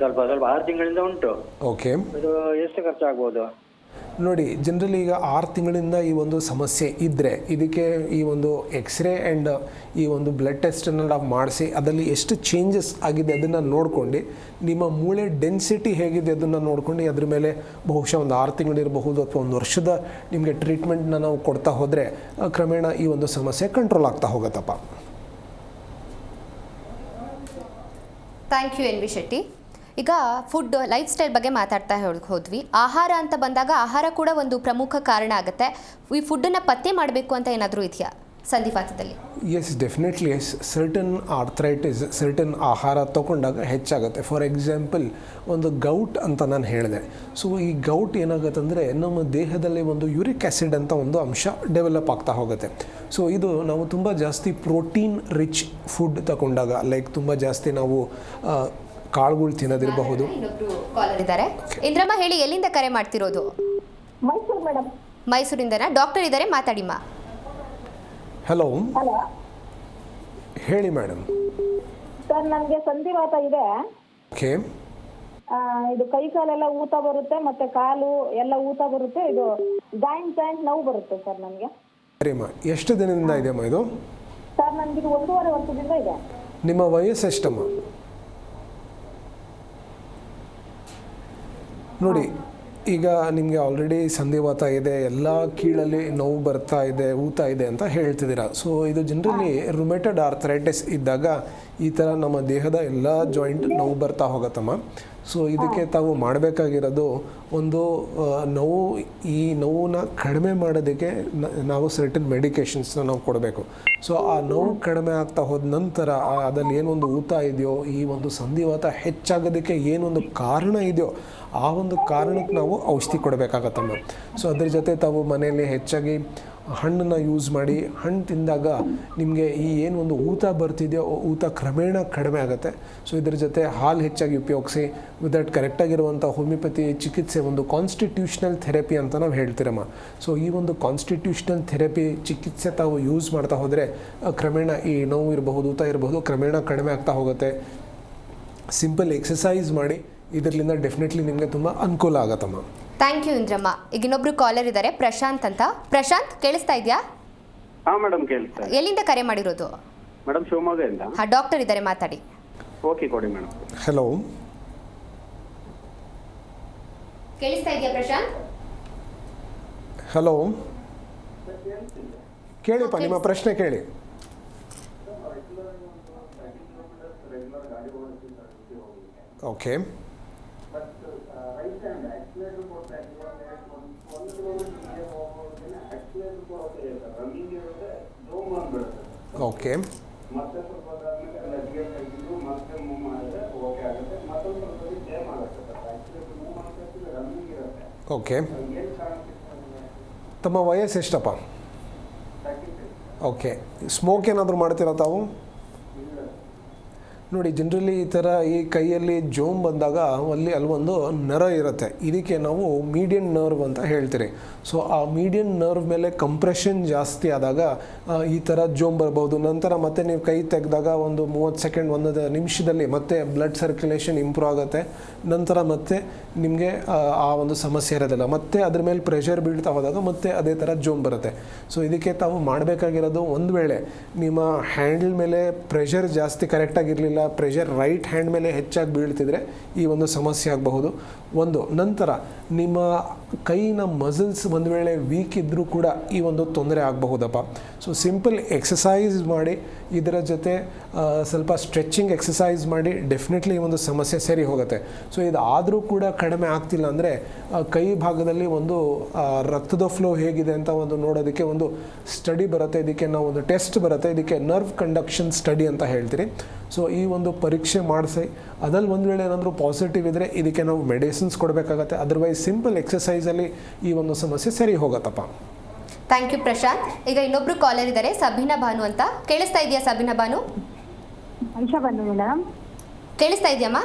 ಸ್ವಲ್ಪ 6 ತಿಂಗಳಿಂದ ಉಂಟು. ಓಕೆ, ಇದು ಎಷ್ಟು ಖರ್ಚಾಗ್ಬೋದು? ನೋಡಿ, ಜನರಲಿ ಈಗ 6 ತಿಂಗಳಿಂದ ಈ ಒಂದು ಸಮಸ್ಯೆ ಇದ್ದರೆ ಇದಕ್ಕೆ ಈ ಒಂದು ಎಕ್ಸ್ರೇ ಆ್ಯಂಡ್ ಈ ಒಂದು ಬ್ಲಡ್ ಟೆಸ್ಟನ್ನು ನಾವು ಮಾಡಿಸಿ ಅದರಲ್ಲಿ ಎಷ್ಟು ಚೇಂಜಸ್ ಆಗಿದೆ ಅದನ್ನು ನೋಡ್ಕೊಂಡು, ನಿಮ್ಮ ಮೂಳೆ ಡೆನ್ಸಿಟಿ ಹೇಗಿದೆ ಅದನ್ನು ನೋಡ್ಕೊಂಡು ಅದ್ರ ಮೇಲೆ ಬಹುಶಃ ಒಂದು 6 ತಿಂಗಳಿರಬಹುದು ಅಥವಾ 1 ವರ್ಷದ ನಿಮಗೆ ಟ್ರೀಟ್ಮೆಂಟ್ನ ನಾವು ಕೊಡ್ತಾ ಹೋದರೆ ಕ್ರಮೇಣ ಈ ಒಂದು ಸಮಸ್ಯೆ ಕಂಟ್ರೋಲ್ ಆಗ್ತಾ ಹೋಗುತ್ತಪ್ಪ. Thank you NV Shetty. ಈಗ ಫುಡ್ ಲೈಫ್ ಸ್ಟೈಲ್ ಬಗ್ಗೆ ಮಾತಾಡ್ತಾ ಹೋದ್ವಿ. ಆಹಾರ ಅಂತ ಬಂದಾಗ ಆಹಾರ ಕೂಡ ಒಂದು ಪ್ರಮುಖ ಕಾರಣ ಆಗುತ್ತೆ. ಈ ಫುಡ್ಡನ್ನು ಪತ್ತೆ ಮಾಡಬೇಕು ಅಂತ ಏನಾದರೂ ಇದೆಯಾ ಸಂಧಿವಾತದಲ್ಲಿ? Yes, definitely yes. Certain arthritis certain ಆಹಾರ ತೊಗೊಂಡಾಗ ಹೆಚ್ಚಾಗುತ್ತೆ. ಫಾರ್ ಎಕ್ಸಾಂಪಲ್, ಒಂದು ಗೌಟ್ ಅಂತ ನಾನು ಹೇಳಿದೆ. ಸೊ ಈ ಗೌಟ್ ಏನಾಗುತ್ತೆ ಅಂದರೆ ನಮ್ಮ ದೇಹದಲ್ಲಿ ಒಂದು ಯೂರಿಕ್ ಆ್ಯಸಿಡ್ ಅಂತ ಒಂದು ಅಂಶ ಡೆವಲಪ್ ಆಗ್ತಾ ಹೋಗುತ್ತೆ. ಸೊ ಇದು ನಾವು ತುಂಬ ಜಾಸ್ತಿ ಪ್ರೋಟೀನ್ ರಿಚ್ ಫುಡ್ ತಗೊಂಡಾಗ, ಲೈಕ್ ತುಂಬ ಜಾಸ್ತಿ ನಾವು ಕಾಳುಗಳು ತಿನ್ನೋದಿರಬಹುದು. ಕಾಲರ್ ಇದ್ದಾರೆ. ಇಂದ್ರಮ್ಮ, ಹೇಳಿ, ಎಲ್ಲಿಂದ ಕರೆ ಮಾಡ್ತಿರೋದು? ಮೈಸೂರು ಮೇಡಮ್. ಮೈಸೂರಿಂದನಾ? ಡಾಕ್ಟರ್ ಇದ್ದಾರೆ, ಮಾತಾಡಿಮ್ಮ. ಹಲೋ, ಹಲೋ ಹೇಳಿ ಮೇಡಮ್. ಸರ್, ನನಗೆ ಸಂಧಿವಾತ ಇದೆ. ಓಕೆ, ಇದು ಕೈ ಕಾಲೆಲ್ಲ ಊತ ಬರುತ್ತೆ, ಮತ್ತೆ ಕಾಲು ಎಲ್ಲ ಊತ ಬರುತ್ತೆ. ಇದು ಜಾಯಿಂಟ್ ನೋವು ಬರುತ್ತೆ ಸರ್ ನನಗೆ. ಸರಿಮ್ಮ, ಎಷ್ಟು ದಿನದಿಂದ ಇದೆಯಮ್ಮ ಇದು? ಸರ್, ನನಗೆ ಇದು 1.5 ವರ್ಷದಿಂದ ಇದೆ. ನಿಮ್ಮ ವಯಸ್ಸು ಎಷ್ಟಮ್ಮ? ನೋಡಿ, ಈಗ ನಿಮಗೆ ಆಲ್ರೆಡಿ ಸಂಧಿವಾತ ಇದೆ, ಎಲ್ಲ ಕೀಳಲ್ಲಿ ನೋವು ಬರ್ತಾ ಇದೆ, ಊತ ಇದೆ ಅಂತ ಹೇಳ್ತಿದ್ದೀರಾ. ಸೊ ಇದು ಜನರಲಿ ರುಮೆಟೆಡ್ ಆರ್ಥರೈಟಿಸ್ ಇದ್ದಾಗ ಈ ಥರ ನಮ್ಮ ದೇಹದ ಎಲ್ಲ ಜಾಯಿಂಟ್ ನೋವು ಬರ್ತಾ ಹೋಗತ್ತಮ್ಮ. ಸೊ ಇದಕ್ಕೆ ತಾವು ಮಾಡಬೇಕಾಗಿರೋದು ಒಂದು ಈ ನೋವನ್ನ ಕಡಿಮೆ ಮಾಡೋದಕ್ಕೆ ನಾವು ಸರ್ಟನ್ ಮೆಡಿಕೇಷನ್ಸ್ನ ನಾವು ಕೊಡಬೇಕು. ಸೊ ಆ ನೋವು ಕಡಿಮೆ ಆಗ್ತಾ ಹೋದ ನಂತರ ಅದಲ್ಲಿ ಏನೊಂದು ಊತ ಇದೆಯೋ, ಈ ಒಂದು ಸಂಧಿವಾತ ಹೆಚ್ಚಾಗೋದಕ್ಕೆ ಏನೊಂದು ಕಾರಣ ಇದೆಯೋ ಆ ಒಂದು ಕಾರಣಕ್ಕೆ ನಾವು ಔಷಧಿ ಕೊಡಬೇಕಾಗತ್ತಮ್ಮ. ಸೊ ಅದ್ರ ಜೊತೆ ತಾವು ಮನೆಯಲ್ಲಿ ಹೆಚ್ಚಾಗಿ ಹಣ್ಣನ್ನು ಯೂಸ್ ಮಾಡಿ, ಹಣ್ಣು ತಿಂದಾಗ ನಿಮಗೆ ಈ ಏನು ಒಂದು ಊತ ಬರ್ತಿದೆಯೋ ಊತ ಕ್ರಮೇಣ ಕಡಿಮೆ ಆಗುತ್ತೆ. ಸೊ ಇದ್ರ ಜೊತೆ ಹಾಲು ಹೆಚ್ಚಾಗಿ ಉಪಯೋಗಿಸಿ, ವಿತ್ ದಟ್ ಕರೆಕ್ಟಾಗಿರುವಂಥ ಹೋಮಿಯೋಪತಿ ಚಿಕಿತ್ಸೆ, ಒಂದು ಕಾನ್ಸ್ಟಿಟ್ಯೂಷನಲ್ ಥೆರಪಿ ಅಂತ ನಾವು ಹೇಳ್ತೀರಮ್ಮ. ಸೊ ಈ ಒಂದು ಕಾನ್ಸ್ಟಿಟ್ಯೂಷನಲ್ ಥೆರಪಿ ಚಿಕಿತ್ಸೆ ತಾವು ಯೂಸ್ ಮಾಡ್ತಾ ಹೋದರೆ ಕ್ರಮೇಣ ಈ ನೋವು ಇರಬಹುದು, ಊತ ಇರಬಹುದು, ಕ್ರಮೇಣ ಕಡಿಮೆ ಆಗ್ತಾ ಹೋಗುತ್ತೆ. ಸಿಂಪಲ್ ಎಕ್ಸಸೈಸ್ ಮಾಡಿ, ಇದರಿಂದ ಡೆಫಿನೆಟ್ಲಿ ನಿಮಗೆ ತುಂಬ ಅನುಕೂಲ ಆಗತ್ತಮ್ಮ. Thank you Indramma. ಈಗ ಇನ್ನೊಬ್ರು ಕಾಲರ್ ಇದ್ದಾರೆ, ಪ್ರಶಾಂತ್ ಅಂತ. ಪ್ರಶಾಂತ್, ಕೇಳಿಸ್ತಾ ಇದೆಯಾ? ಹಾ ಮೇಡಮ್, ಕೇಳಿಸ್ತಾ ಇದೆ. ಎಲ್ಲಿಂದ ಕರೆ ಮಾಡಿರೋದು? ಮೇಡಮ್, ಶಿವಮೊಗ್ಗದಿಂದ. ಹಾ, ಡಾಕ್ಟರ್ ಇದ್ದಾರೆ, ಮಾತಾಡಿ. ಓಕೆ, ಕೊಡಿ ಮೇಡಮ್. ಹಲೋ, ಕೇಳಿಸ್ತಾ ಇದೆಯಾ ಪ್ರಶಾಂತ್? ಹಲೋ, ಕೇಳಿಪ್ಪ, ನಿಮ್ಮ ಪ್ರಶ್ನೆ ಕೇಳಿ. Okay, okay, okay. ತಮ್ಮ ವಯಸ್ಸು ಎಷ್ಟಪ್ಪ? ಓಕೆ. ಸ್ಮೋಕ್ ಏನಾದರೂ ಮಾಡ್ತೀರಾ ತಾವು? ನೋಡಿ, ಜನರಲಿ ಈ ಥರ ಈ ಕೈಯಲ್ಲಿ ಜೋಮ್ ಬಂದಾಗ ಅಲ್ಲೊಂದು ನರ ಇರುತ್ತೆ, ಇದಕ್ಕೆ ನಾವು ಮೀಡಿಯನ್ ನರ್ವ್ ಅಂತ ಹೇಳ್ತೀರಿ. ಸೊ ಆ ಮೀಡಿಯನ್ ನರ್ವ್ ಮೇಲೆ ಕಂಪ್ರೆಷನ್ ಜಾಸ್ತಿ ಆದಾಗ ಈ ಥರ ಜೋಮ್ ಬರ್ಬೋದು. ನಂತರ ಮತ್ತೆ ನೀವು ಕೈ ತೆಗೆದಾಗ ಒಂದು 30 ಸೆಕೆಂಡ್, 1 ನಿಮಿಷದಲ್ಲಿ ಮತ್ತೆ ಬ್ಲಡ್ ಸರ್ಕ್ಯುಲೇಷನ್ ಇಂಪ್ರೂವ್ ಆಗುತ್ತೆ. ನಂತರ ಮತ್ತೆ ನಿಮಗೆ ಆ ಒಂದು ಸಮಸ್ಯೆ ಇರೋದಿಲ್ಲ. ಮತ್ತೆ ಅದ್ರ ಮೇಲೆ ಪ್ರೆಷರ್ ಬೀಳ್ತಾ ಹೋದಾಗ ಮತ್ತೆ ಅದೇ ಥರ ಜೋಮ್ ಬರುತ್ತೆ. ಸೊ ಇದಕ್ಕೆ ತಾವು ಮಾಡಬೇಕಾಗಿರೋದು, ಒಂದು ವೇಳೆ ನಿಮ್ಮ ಹ್ಯಾಂಡಲ್ ಮೇಲೆ ಪ್ರೆಷರ್ ಜಾಸ್ತಿ ಕರೆಕ್ಟಾಗಿರಲಿಲ್ಲ, ಪ್ರೆಷರ್ ರೈಟ್ ಹ್ಯಾಂಡ್ ಮೇಲೆ ಹೆಚ್ಚಾಗಿ ಬೀಳ್ತಿದ್ರೆ ಈ ಒಂದು ಸಮಸ್ಯೆ ಆಗಬಹುದು. ನಂತರ ನಿಮ್ಮ ಕೈನ ಮಸಲ್ಸ್ ಒಂದು ವೇಳೆ ವೀಕ್ ಇದ್ದರೂ ಕೂಡ ಈ ಒಂದು ತೊಂದರೆ ಆಗಬಹುದಪ್ಪ. ಸೊ ಸಿಂಪಲ್ ಎಕ್ಸಸೈಸ್ ಮಾಡಿ, ಇದರ ಜೊತೆ ಸ್ವಲ್ಪ ಸ್ಟ್ರೆಚಿಂಗ್ ಎಕ್ಸಸೈಸ್ ಮಾಡಿ, ಡೆಫಿನೆಟ್ಲಿ ಈ ಒಂದು ಸಮಸ್ಯೆ ಸರಿ ಹೋಗುತ್ತೆ. ಸೊ ಇದಾದರೂ ಕೂಡ ಕಡಿಮೆ ಆಗ್ತಿಲ್ಲ ಅಂದರೆ ಕೈ ಭಾಗದಲ್ಲಿ ಒಂದು ರಕ್ತದ ಫ್ಲೋ ಹೇಗಿದೆ ಅಂತ ಒಂದು ನೋಡೋದಕ್ಕೆ ಒಂದು ಸ್ಟಡಿ ಬರುತ್ತೆ. ಇದಕ್ಕೆ ನಾವು ಒಂದು ಟೆಸ್ಟ್ ಬರುತ್ತೆ, ಇದಕ್ಕೆ ನರ್ವ್ ಕಂಡಕ್ಷನ್ ಸ್ಟಡಿ ಅಂತ ಹೇಳ್ತೀರಿ. ಸೊ ಈ ಒಂದು ಪರೀಕ್ಷೆ ಮಾಡಿಸಿ, ಅದ್ರಲ್ಲಿ ಒಂದು ವೇಳೆ ಏನಾದರೂ ಪಾಸಿಟಿವ್ ಇದ್ದರೆ ಇದಕ್ಕೆ ನಾವು ಮೆಡಿಸಿನ್ಸ್ ಕೊಡಬೇಕಾಗತ್ತೆ. ಅದರ್ವೈಸ್ ಸಿಂಪಲ್ ಎಕ್ಸಸೈಸಲ್ಲಿ ಈ ಒಂದು ಸಮಸ್ಯೆ ಸರಿ ಹೋಗುತ್ತಪ್ಪ. Thank you Prashant. ಈಗ ಇನ್ನೊಬ್ರು ಕಾಲರ್ ಇದ್ದಾರೆ, ಸಬಿನಾ ಭಾನು ಅಂತ. ಕೇಳಿಸ್ತಾ ಇದೆಯಾ ಸಬಿನಾ ಭಾನು? ಮೇಡಮ್, ಕೇಳಿಸ್ತಾ ಇದೆಯಮ್ಮ?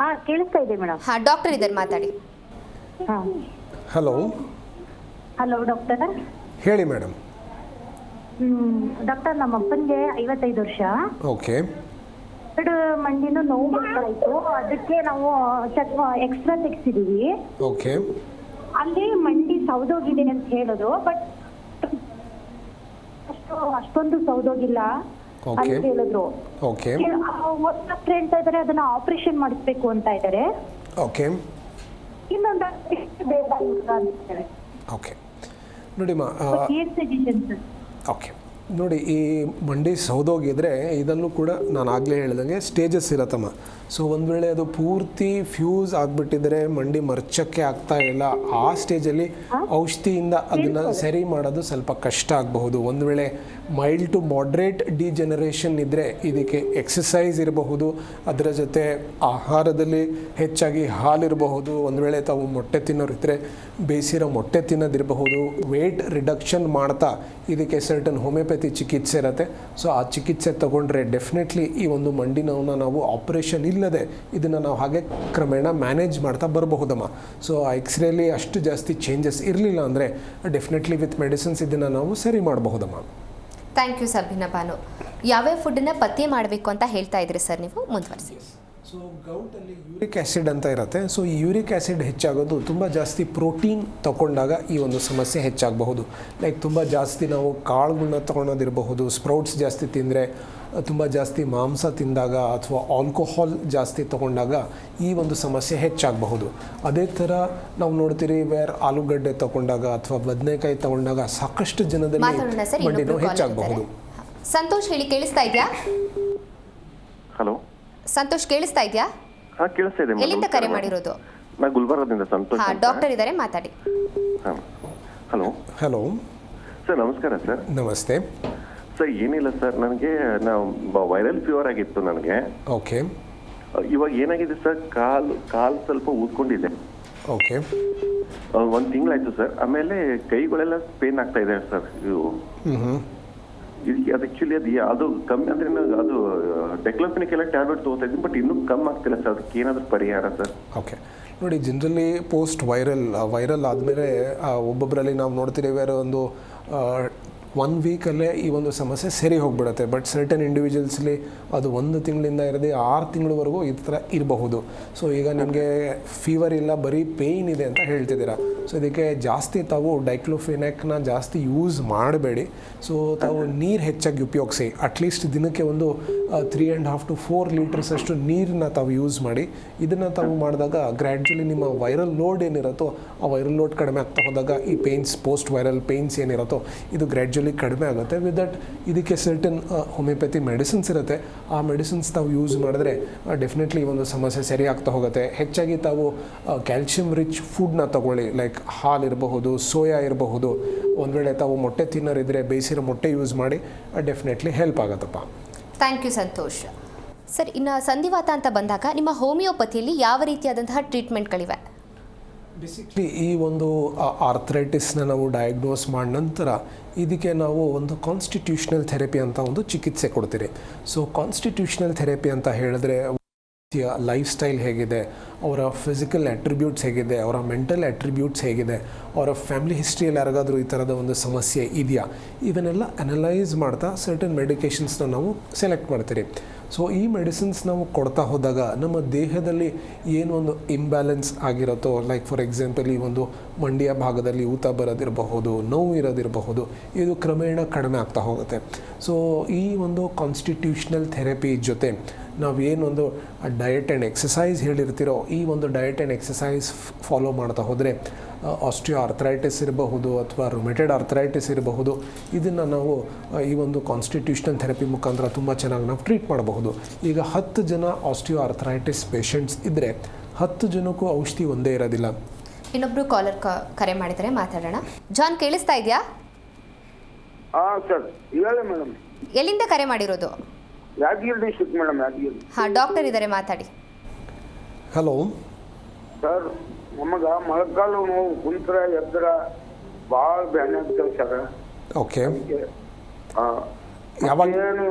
ಹಾ, ಕೇಳಿಸ್ತಾ ಇದೆ ಮೇಡಮ್. ಹಾ, ಡಾಕ್ಟರ್ ಇದ್ದಾರೆ, ಮಾತಾಡಿ. Hello, hello doctor. ಹೇಳಿ ಮೇಡಮ್. ಡಾಕ್ಟರ್, ನಮ್ಮ ಅಪ್ಪನಿಗೆ 55 ವರ್ಷ. ಓಕೆ. 2 ಮಂಡಿನೂ ನೋವು ಬರ್ತಾ ಇತ್ತು. ಅದಕ್ಕೆ ನಾವು ಎಕ್ಸ್ಟ್ರಾ ತೆಗ್ಸಿದೀವಿ. ಓಕೆ. ಅಲ್ಲಿ ಮಂಡಿ ಸೌದೋಗಿದೆ ಅಂತ ಹೇಳಿದ್ರು, ಬಟ್ ಅಷ್ಟೊಂದು ಸೌದೋಗಿಲ್ಲ ಅಂತ ಹೇಳಿದ್ರು. ಓಕೆ. ಡಾಕ್ಟರ್ ಹೇಳ್ತಾ ಇದಾರೆ ಅದನ್ನ ಆಪರೇಷನ್ ಮಾಡಿಸ್ಬೇಕು ಅಂತ ಇದ್ದಾರೆ. ಓಕೆ. ಇನ್ನೊಂದು ಬೇಡ ಅಂತಾರೆ. ಓಕೆ. ನೋಡಿಮ್ಮ, ಏನ್ ಸಜೆಷನ್ ಸರ್? ಓಕೆ. ನೋಡಿ, ಈ ಮಂಡಿ ಸೌದೋಗಿದ್ರೆ ಇದಲ್ಲೂ ಕೂಡ ನಾನು ಆಗಲೇ ಹೇಳ್ದಂಗೆ ಸ್ಟೇಜಸ್ ಇರತ್ತಮ್ಮ. ಸೊ ಒಂದು ವೇಳೆ ಅದು ಪೂರ್ತಿ ಫ್ಯೂಸ್ ಆಗಿಬಿಟ್ಟಿದ್ರೆ, ಮಂಡಿ ಮರ್ಚಕ್ಕೆ ಆಗ್ತಾ ಇಲ್ಲ, ಆ ಸ್ಟೇಜಲ್ಲಿ ಔಷಧಿಯಿಂದ ಅದನ್ನು ಸರಿ ಮಾಡೋದು ಸ್ವಲ್ಪ ಕಷ್ಟ ಆಗಬಹುದು. ಒಂದು ವೇಳೆ ಮೈಲ್ಡ್ ಟು ಮಾಡ್ರೇಟ್ ಡಿಜೆನರೇಷನ್ ಇದ್ದರೆ ಇದಕ್ಕೆ ಎಕ್ಸಸೈಸ್ ಇರಬಹುದು, ಅದರ ಜೊತೆ ಆಹಾರದಲ್ಲಿ ಹೆಚ್ಚಾಗಿ ಹಾಲಿರಬಹುದು. ಒಂದು ವೇಳೆ ತಾವು ಮೊಟ್ಟೆ ತಿನ್ನೋರಿದ್ದರೆ ಬೇಯಿಸಿರೋ ಮೊಟ್ಟೆ ತಿನ್ನೋದಿರಬಹುದು. ವೆಯ್ಟ್ ರಿಡಕ್ಷನ್ ಮಾಡ್ತಾ ಇದಕ್ಕೆ ಸರ್ಟನ್ ಹೋಮಿಯೋಪತಿ ಹೋಮಿಯೋಪತಿ ಚಿಕಿತ್ಸೆ ಇರುತ್ತೆ. ಸೊ ಆ ಚಿಕಿತ್ಸೆ ತಗೊಂಡ್ರೆ ಡೆಫಿನೆಟ್ಲಿ ಈ ಒಂದು ಮಂಡಿ ನೋವನ್ನ ನಾವು ಆಪ್ರೇಷನ್ ಇಲ್ಲದೆ ಇದನ್ನು ನಾವು ಹಾಗೆ ಕ್ರಮೇಣ ಮ್ಯಾನೇಜ್ ಮಾಡ್ತಾ ಬರಬಹುದಮ್ಮ. ಸೊ ಆ ಎಕ್ಸ್ರೇಲಿ ಅಷ್ಟು ಜಾಸ್ತಿ ಚೇಂಜಸ್ ಇರಲಿಲ್ಲ ಅಂದರೆ ಡೆಫಿನೆಟ್ಲಿ ವಿತ್ ಮೆಡಿಸಿನ್ಸ್ ಇದನ್ನು ನಾವು ಸರಿ ಮಾಡಬಹುದಮ್ಮ. Thank you sir Bhinnabanu. ಯಾವ್ಯಾವ ಫುಡ್ಡನ್ನು ಪತ್ತೆ ಮಾಡಬೇಕು ಅಂತ ಹೇಳ್ತಾ ಇದ್ರಿ ಸರ್, ನೀವು ಮುಂದುವರಿಸಿ. ಸೊ ಗೌಟಲ್ಲಿ ಯೂರಿಕ್ ಆ್ಯಸಿಡ್ ಅಂತ ಇರುತ್ತೆ. ಸೊ ಈ ಯೂರಿಕ್ ಆ್ಯಸಿಡ್ ಹೆಚ್ಚಾಗೋದು ತುಂಬ ಜಾಸ್ತಿ ಪ್ರೋಟೀನ್ ತಗೊಂಡಾಗ ಈ ಒಂದು ಸಮಸ್ಯೆ ಹೆಚ್ಚಾಗಬಹುದು. ಲೈಕ್ ತುಂಬ ಜಾಸ್ತಿ ನಾವು ಕಾಳುಗಳನ್ನ ತೊಗೊಳೋದಿರಬಹುದು, ಸ್ಪ್ರೌಟ್ಸ್ ಜಾಸ್ತಿ ತಿಂದರೆ, ತುಂಬ ಜಾಸ್ತಿ ಮಾಂಸ ತಿಂದಾಗ ಅಥವಾ ಆಲ್ಕೋಹಾಲ್ ಜಾಸ್ತಿ ತೊಗೊಂಡಾಗ ಈ ಒಂದು ಸಮಸ್ಯೆ ಹೆಚ್ಚಾಗಬಹುದು. ಅದೇ ಥರ ನಾವು ನೋಡ್ತೀರಿ ಆಲೂಗಡ್ಡೆ ತೊಗೊಂಡಾಗ ಅಥವಾ ಬದನೆಕಾಯಿ ತೊಗೊಂಡಾಗ ಸಾಕಷ್ಟು ಜನದಲ್ಲಿ ಮಂಡಿ ನೋವು ಹೆಚ್ಚಾಗಬಹುದು. ಸಂತೋಷ್ ಹೇಳಿ, ಕೇಳಿಸ್ತಾ ಇದೆಯಾ? ಹಲೋ ಸಂತೋಷ್ ಕೇಳಿಸ್ತಾ ಇದೆಯಾ? ಹಾ ಕೇಳಿಸ್ತಾ ಇದೆ. ಎಲ್ಲಿಂದ ಕರೆ ಮಾಡಿರೋದು? ನಾ ಗುಲ್ಬರ್ಗದಿಂದ ಸಂತೋಷ್. ಡಾಕ್ಟರ್ ಇದ್ದಾರೆ, ಮಾತಾಡಿ. ಹಲೋ ಹಲೋ ಸರ್, ನಮಸ್ಕಾರ ಸರ್. ನಮಸ್ತೆ ಸರ್. ಏನಿಲ್ಲ ಸರ್, ನನಗೆ ವೈರಲ್ ಫೀವರ್ ಆಗಿತ್ತು ನನಗೆ. ಓಕೆ. ಇವಾಗ ಏನಾಗಿದೆ ಸರ್, ಕಾಲು ಸ್ವಲ್ಪ ಊದ್ಕೊಂಡಿದೆ. ಓಕೆ. 1 ತಿಂಗಳಾಯ್ತು ಸರ್. ಆಮೇಲೆ ಕೈಗಳೆಲ್ಲ ಪೇನ್ ಆಗ್ತಾ ಇದೆ ಸರ್. ಇವು ಅದು ಆಕ್ಚುಲಿ ಅದು ಕಮ್ಮಿ ಅಂದ್ರೆ ಅದು ಡೆಕ್ಲೋಫೆನಿಕ್ ಎಲ್ಲ ಟ್ಯಾಬ್ಲೆಟ್ ತಗೋತಾ ಇದ್ದೀನಿ, ಬಟ್ ಇನ್ನೂ ಕಮ್ಮಿ ಆಗ್ತಿಲ್ಲ ಸರ್. ಅದಕ್ಕೆ ಏನಾದರೂ ಪರಿಹಾರ ಸರ್? ಓಕೆ ನೋಡಿ, ಜನರಲಿ ಪೋಸ್ಟ್ ವೈರಲ್ ಆದಮೇಲೆ ಒಬ್ಬೊಬ್ಬರಲ್ಲಿ ನಾವು ನೋಡ್ತಿದ್ದೇವೆ ಒಂದು 1 ವೀಕಲ್ಲೇ ಈ ಒಂದು ಸಮಸ್ಯೆ ಸರಿ ಹೋಗಿಬಿಡುತ್ತೆ. ಬಟ್ ಸರ್ಟನ್ ಇಂಡಿವಿಜುವಲ್ಸ್ಲಿ ಅದು 1 ತಿಂಗಳಿಂದ ಇರದೆ 6 ತಿಂಗಳವರೆಗೂ ಈ ಥರ ಇರಬಹುದು. ಸೊ ಈಗ ನಿಮಗೆ ಫೀವರ್ ಇಲ್ಲ, ಬರೀ ಪೇಯ್ನ್ ಇದೆ ಅಂತ ಹೇಳ್ತಿದ್ದೀರಾ. ಸೊ ಇದಕ್ಕೆ ಜಾಸ್ತಿ ತಾವು ಡೈಕ್ಲೋಫೆನಾಕ್ನ ಜಾಸ್ತಿ ಯೂಸ್ ಮಾಡಬೇಡಿ. ಸೊ ತಾವು ನೀರು ಹೆಚ್ಚಾಗಿ ಉಪಯೋಗಿಸಿ. ಅಟ್ಲೀಸ್ಟ್ ದಿನಕ್ಕೆ ಒಂದು 3.5 to 4 ಲೀಟರ್ಸ್ ಅಷ್ಟು ನೀರನ್ನ ತಾವು ಯೂಸ್ ಮಾಡಿ. ಇದನ್ನು ತಾವು ಮಾಡಿದಾಗ ಗ್ರ್ಯಾಜುಲಿ ನಿಮ್ಮ ವೈರಲ್ ಲೋಡ್ ಏನಿರುತ್ತೋ ಆ ವೈರಲ್ ಲೋಡ್ ಕಡಿಮೆ ಆಗ್ತಾ ಹೋದಾಗ ಈ ಪೇಯ್ನ್ಸ್, ಪೋಸ್ಟ್ ವೈರಲ್ ಪೇಯ್ನ್ಸ್ ಏನಿರುತ್ತೋ ಇದು ಗ್ರ್ಯಾಜುಲಿ ಕಡಿಮೆ ಆಗುತ್ತೆ. ವಿತ್ ದಟ್ ಇದಕ್ಕೆ ಸರ್ಟನ್ ಹೋಮಿಯೋಪತಿ ಮೆಡಿಸಿನ್ಸ್ ಇರುತ್ತೆ. ಆ ಮೆಡಿಸಿನ್ಸ್ ತಾವು ಯೂಸ್ ಮಾಡಿದ್ರೆ ಡೆಫಿನೆಟ್ಲಿ ಈ ಒಂದು ಸಮಸ್ಯೆ ಸರಿ ಆಗ್ತಾ ಹೋಗುತ್ತೆ. ಹೆಚ್ಚಾಗಿ ತಾವು ಕ್ಯಾಲ್ಶಿಯಂ ರಿಚ್ ಫುಡ್ನ ತಗೊಳ್ಳಿ. ಲೈಕ್ ಹಾಲು ಇರಬಹುದು, ಸೋಯಾ ಇರಬಹುದು. ಒಂದು ವೇಳೆ ತಾವು ಮೊಟ್ಟೆ ತಿನ್ನೋರಿದ್ದರೆ ಬೇಯಿಸಿರೋ ಮೊಟ್ಟೆ ಯೂಸ್ ಮಾಡಿ, ಡೆಫಿನೆಟ್ಲಿ ಹೆಲ್ಪ್ ಆಗುತ್ತಪ್ಪ. Thank you Santosh. ಸರ್, ಇನ್ನು ಸಂಧಿವಾತ ಅಂತ ಬಂದಾಗ ನಿಮ್ಮ ಹೋಮಿಯೋಪತಿಯಲ್ಲಿ ಯಾವ ರೀತಿಯಾದಂತಹ ಟ್ರೀಟ್ಮೆಂಟ್ಗಳಿವೆ? ಬೇಸಿಕ್ಲಿ ಈ ಒಂದು ಆರ್ಥ್ರೈಟಿಸ್ನ ನಾವು ಡಯಾಗ್ನೋಸ್ ಮಾಡಿದ ನಂತರ ಇದಕ್ಕೆ ನಾವು ಒಂದು ಕಾನ್ಸ್ಟಿಟ್ಯೂಷನಲ್ ಥೆರಪಿ ಅಂತ ಒಂದು ಚಿಕಿತ್ಸೆ ಕೊಡ್ತೀರಿ. ಸೊ ಕಾನ್ಸ್ಟಿಟ್ಯೂಷನಲ್ ಥೆರಪಿ ಅಂತ ಹೇಳಿದ್ರೆ ಲೈಫ್ ಸ್ಟೈಲ್ ಹೇಗಿದೆ, ಅವರ ಫಿಸಿಕಲ್ ಅಟ್ರಿಬ್ಯೂಟ್ಸ್ ಹೇಗಿದೆ, ಅವರ ಮೆಂಟಲ್ ಅಟ್ರಿಬ್ಯೂಟ್ಸ್ ಹೇಗಿದೆ, ಅವರ ಫ್ಯಾಮಿಲಿ ಹಿಸ್ಟ್ರಿಯಲ್ಲಿ ಯಾರಿಗಾದರೂ ಈ ಥರದ ಒಂದು ಸಮಸ್ಯೆ ಇದೆಯಾ, ಇವನ್ನೆಲ್ಲ ಅನಲೈಸ್ ಮಾಡ್ತಾ ಸರ್ಟನ್ ಮೆಡಿಕೇಷನ್ಸ್ನ ನಾವು ಸೆಲೆಕ್ಟ್ ಮಾಡ್ತೀರಿ. ಸೊ ಈ ಮೆಡಿಸಿನ್ಸ್ ನಾವು ಕೊಡ್ತಾ ಹೋದಾಗ ನಮ್ಮ ದೇಹದಲ್ಲಿ ಏನು ಒಂದು ಇಂಬ್ಯಾಲೆನ್ಸ್ ಆಗಿರುತ್ತೋ, ಲೈಕ್ ಫಾರ್ ಎಕ್ಸಾಂಪಲ್ ಈ ಒಂದು ಮಂಡಿಯ ಭಾಗದಲ್ಲಿ ಊತ ಬರೋದಿರಬಹುದು, ನೋವು ಇರೋದಿರಬಹುದು, ಇದು ಕ್ರಮೇಣ ಕಡಿಮೆ ಆಗ್ತಾ ಹೋಗುತ್ತೆ. ಸೊ ಈ ಒಂದು ಕಾನ್ಸ್ಟಿಟ್ಯೂಷನಲ್ ಥೆರಪಿ ಜೊತೆ ನಾವೇನೊಂದು ಡಯಟ್ ಆ್ಯಂಡ್ ಎಕ್ಸಸೈಸ್ ಹೇಳಿರ್ತೀರೋ ಈ ಒಂದು ಡಯಟ್ ಆ್ಯಂಡ್ ಎಕ್ಸಸೈಸ್ ಫಾಲೋ ಮಾಡ್ತಾ ಹೋದರೆ ಆಸ್ಟಿಯೋ ಆರ್ಥ್ರೈಟಿಸ್ ಇರಬಹುದು ಅಥವಾ ರುಮೆಟೆಡ್ ಆರ್ಥ್ರೈಟಿಸ್ ಇರಬಹುದು, ಇದನ್ನು ನಾವು ಈ ಒಂದು ಕಾನ್ಸ್ಟಿಟ್ಯೂಷನಲ್ ಥೆರಪಿ ಮುಖಾಂತರ ತುಂಬ ಚೆನ್ನಾಗಿ ನಾವು ಟ್ರೀಟ್ ಮಾಡಬಹುದು. ಈಗ 10 ಜನ ಆಸ್ಟಿಯೋ ಆರ್ಥ್ರೈಟಿಸ್ ಪೇಷಂಟ್ಸ್ ಇದ್ದರೆ 10 ಜನಕ್ಕೂ ಔಷಧಿ ಒಂದೇ ಇರೋದಿಲ್ಲ. ಇನ್ನೊಬ್ರು ಕಾಲರ್ ಕರೆ ಮಾಡಿದರೆ ಮಾತಾಡೋಣ. ಜಾನ್, ಕೇಳಿಸ್ತಾ ಇದೆಯಾ? ಸರ್ ಹೇಳಿ ಮೇಡಮ್. ಎಲ್ಲಿಂದ ಕರೆ ಮಾಡಿರೋದು? Yadgiri district madam, Yadgiri. Doctor ಇದ್ದಾರೆ, ಮಾತಾಡಿ. ಹಲೋ ಸರ್, ನಮಗೆ ಮೊಳಕಾಲು ನೋವು, ಕುಂತ್ರ ಎದ್ರ ಭಾಳ ಬ್ಯಾನೆ ಆಗ್ತವೆ ಸರ್. ಓಕೆ. ಯಾವಾಗ? ಏನು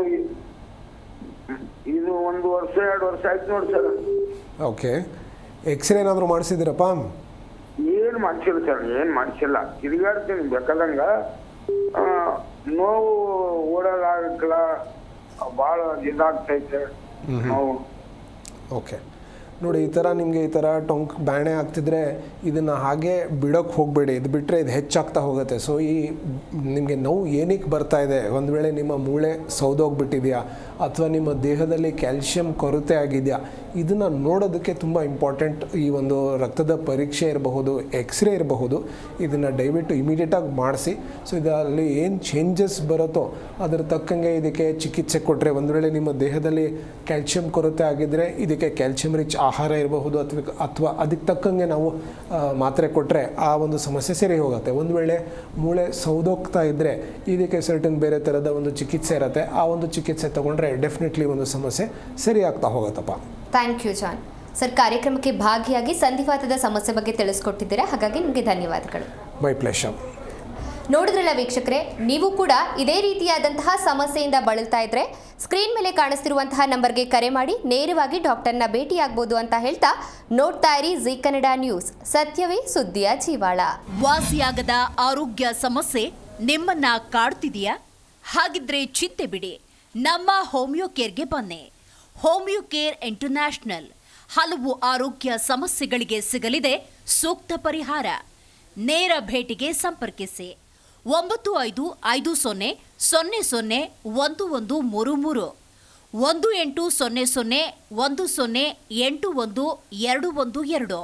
ಇದು 1 ವರ್ಷ 2 ವರ್ಷ ಆಯ್ತು ನೋಡಿ ಸರ್. ಓಕೆ. ಎಕ್ಸ್ರೇ ಏನಾದರೂ ಮಾಡಿಸಿದ್ದೀರಪ್ಪ? ಏನು ಮಾಡಿಸಿಲ್ಲ ಸರ್, ಏನು ಮಾಡಿಸಿಲ್ಲ. ತಿರುಗಾಡ್ತೀನಿ ಬೇಕಾದಂಗ, ನೋವು ಓಡೋದಾಗಲ್ಲ, ಭಾಳ ಇದಾಗ್ತೈತೆ ನೋವು. ಓಕೆ ನೋಡಿ, ಈ ಥರ ನಿಮಗೆ ಈ ಥರ ಟೊಂಕ್ ಬ್ಯಾಣೆ ಆಗ್ತಿದ್ರೆ ಇದನ್ನು ಹಾಗೆ ಬಿಡೋಕ್ಕೆ ಹೋಗಬೇಡಿ. ಇದು ಬಿಟ್ಟರೆ ಇದು ಹೆಚ್ಚಾಗ್ತಾ ಹೋಗುತ್ತೆ. ಸೊ ಈ ನಿಮಗೆ ನೋವು ಏನಕ್ಕೆ ಬರ್ತಾ ಇದೆ, ಒಂದು ವೇಳೆ ನಿಮ್ಮ ಮೂಳೆ ಸೌದೋಗ್ಬಿಟ್ಟಿದೆಯಾ ಅಥವಾ ನಿಮ್ಮ ದೇಹದಲ್ಲಿ ಕ್ಯಾಲ್ಶಿಯಂ ಕೊರತೆ ಆಗಿದೆಯಾ, ಇದನ್ನು ನೋಡೋದಕ್ಕೆ ತುಂಬ ಇಂಪಾರ್ಟೆಂಟ್. ಈ ಒಂದು ರಕ್ತದ ಪರೀಕ್ಷೆ ಇರಬಹುದು, ಎಕ್ಸ್ರೇ ಇರಬಹುದು, ಇದನ್ನು ದಯವಿಟ್ಟು ಇಮಿಡಿಯೇಟಾಗಿ ಮಾಡಿಸಿ. ಸೊ ಇದರಲ್ಲಿ ಏನು ಚೇಂಜಸ್ ಬರುತ್ತೋ ಅದರ ತಕ್ಕಂಗೆ ಇದಕ್ಕೆ ಚಿಕಿತ್ಸೆ ಕೊಟ್ಟರೆ, ಒಂದು ವೇಳೆ ನಿಮ್ಮ ದೇಹದಲ್ಲಿ ಕ್ಯಾಲ್ಶಿಯಂ ಕೊರತೆ ಆಗಿದ್ದರೆ ಇದಕ್ಕೆ ಕ್ಯಾಲ್ಶಿಯಂ ರಿಚ್ ಆಹಾರ ಇರಬಹುದು ಅಥವಾ ಅದಕ್ಕೆ ತಕ್ಕಂಗೆ ನಾವು ಮಾತ್ರೆ ಕೊಟ್ಟರೆ ಆ ಒಂದು ಸಮಸ್ಯೆ ಸರಿ ಹೋಗುತ್ತೆ. ಒಂದು ವೇಳೆ ಮೂಳೆ ಸೌದೋಗ್ತಾ ಇದ್ದರೆ ಇದಕ್ಕೆ ಸರ್ಟನ್ ಬೇರೆ ಥರದ ಒಂದು ಚಿಕಿತ್ಸೆ ಇರುತ್ತೆ. ಆ ಒಂದು ಚಿಕಿತ್ಸೆ ತೊಗೊಂಡ್ರೆ ಡೆಫಿನೆಟ್ಲಿ ಒಂದು ಸಮಸ್ಯೆ ಸರಿ ಆಗ್ತಾ ಹೋಗುತ್ತಪ್ಪ. Thank you John. ಸರ್, ಕಾರ್ಯಕ್ರಮಕ್ಕೆ ಭಾಗಿಯಾಗಿ ಸಂಧಿವಾತದ ಸಮಸ್ಯೆ ಬಗ್ಗೆ ತಿಳಿಸ್ಕೊಟ್ಟಿದ್ದೀರಾ, ಹಾಗಾಗಿ ನಿಮಗೆ ಧನ್ಯವಾದಗಳು. My pleasure. ನೋಡಿದ್ರಲ್ಲ ವೀಕ್ಷಕರೇ, ನೀವು ಕೂಡ ಇದೇ ರೀತಿಯಾದಂತಹ ಸಮಸ್ಯೆಯಿಂದ ಬಳಲ್ತಾ ಇದ್ರೆ ಸ್ಕ್ರೀನ್ ಮೇಲೆ ಕಾಣಿಸ್ತಿರುವಂತಹ ನಂಬರ್ಗೆ ಕರೆ ಮಾಡಿ ನೇರವಾಗಿ ಡಾಕ್ಟರ್ನ ಭೇಟಿಯಾಗಬಹುದು ಅಂತ ಹೇಳ್ತಾ ನೋಡ್ತಾ ಇರಿ ಜೀ ಕನ್ನಡ ನ್ಯೂಸ್, ಸತ್ಯವೇ ಸುದ್ದಿಯ ಜೀವಾಳ. ವಾಸಿಯಾಗದ ಆರೋಗ್ಯ ಸಮಸ್ಯೆ ನಿಮ್ಮನ್ನ ಕಾಡ್ತಿದೆಯಾ? ಹಾಗಿದ್ರೆ ಚಿಂತೆ ಬಿಡಿ, ನಮ್ಮ ಹೋಮಿಯೋ ಕೇರ್ಗೆ ಬನ್ನಿ. ಹೋಮಿಯೋ ಕೇರ್ ಇಂಟರ್ನ್ಯಾಷನಲ್ ಹಲವು ಆರೋಗ್ಯ ಸಮಸ್ಯೆಗಳಿಗೆ ಸಿಗಲಿದೆ ಸೂಕ್ತ ಪರಿಹಾರ. ನೇರ ಭೇಟಿಗೆ ಸಂಪರ್ಕಿಸಿ 9550001133 1800 10811212.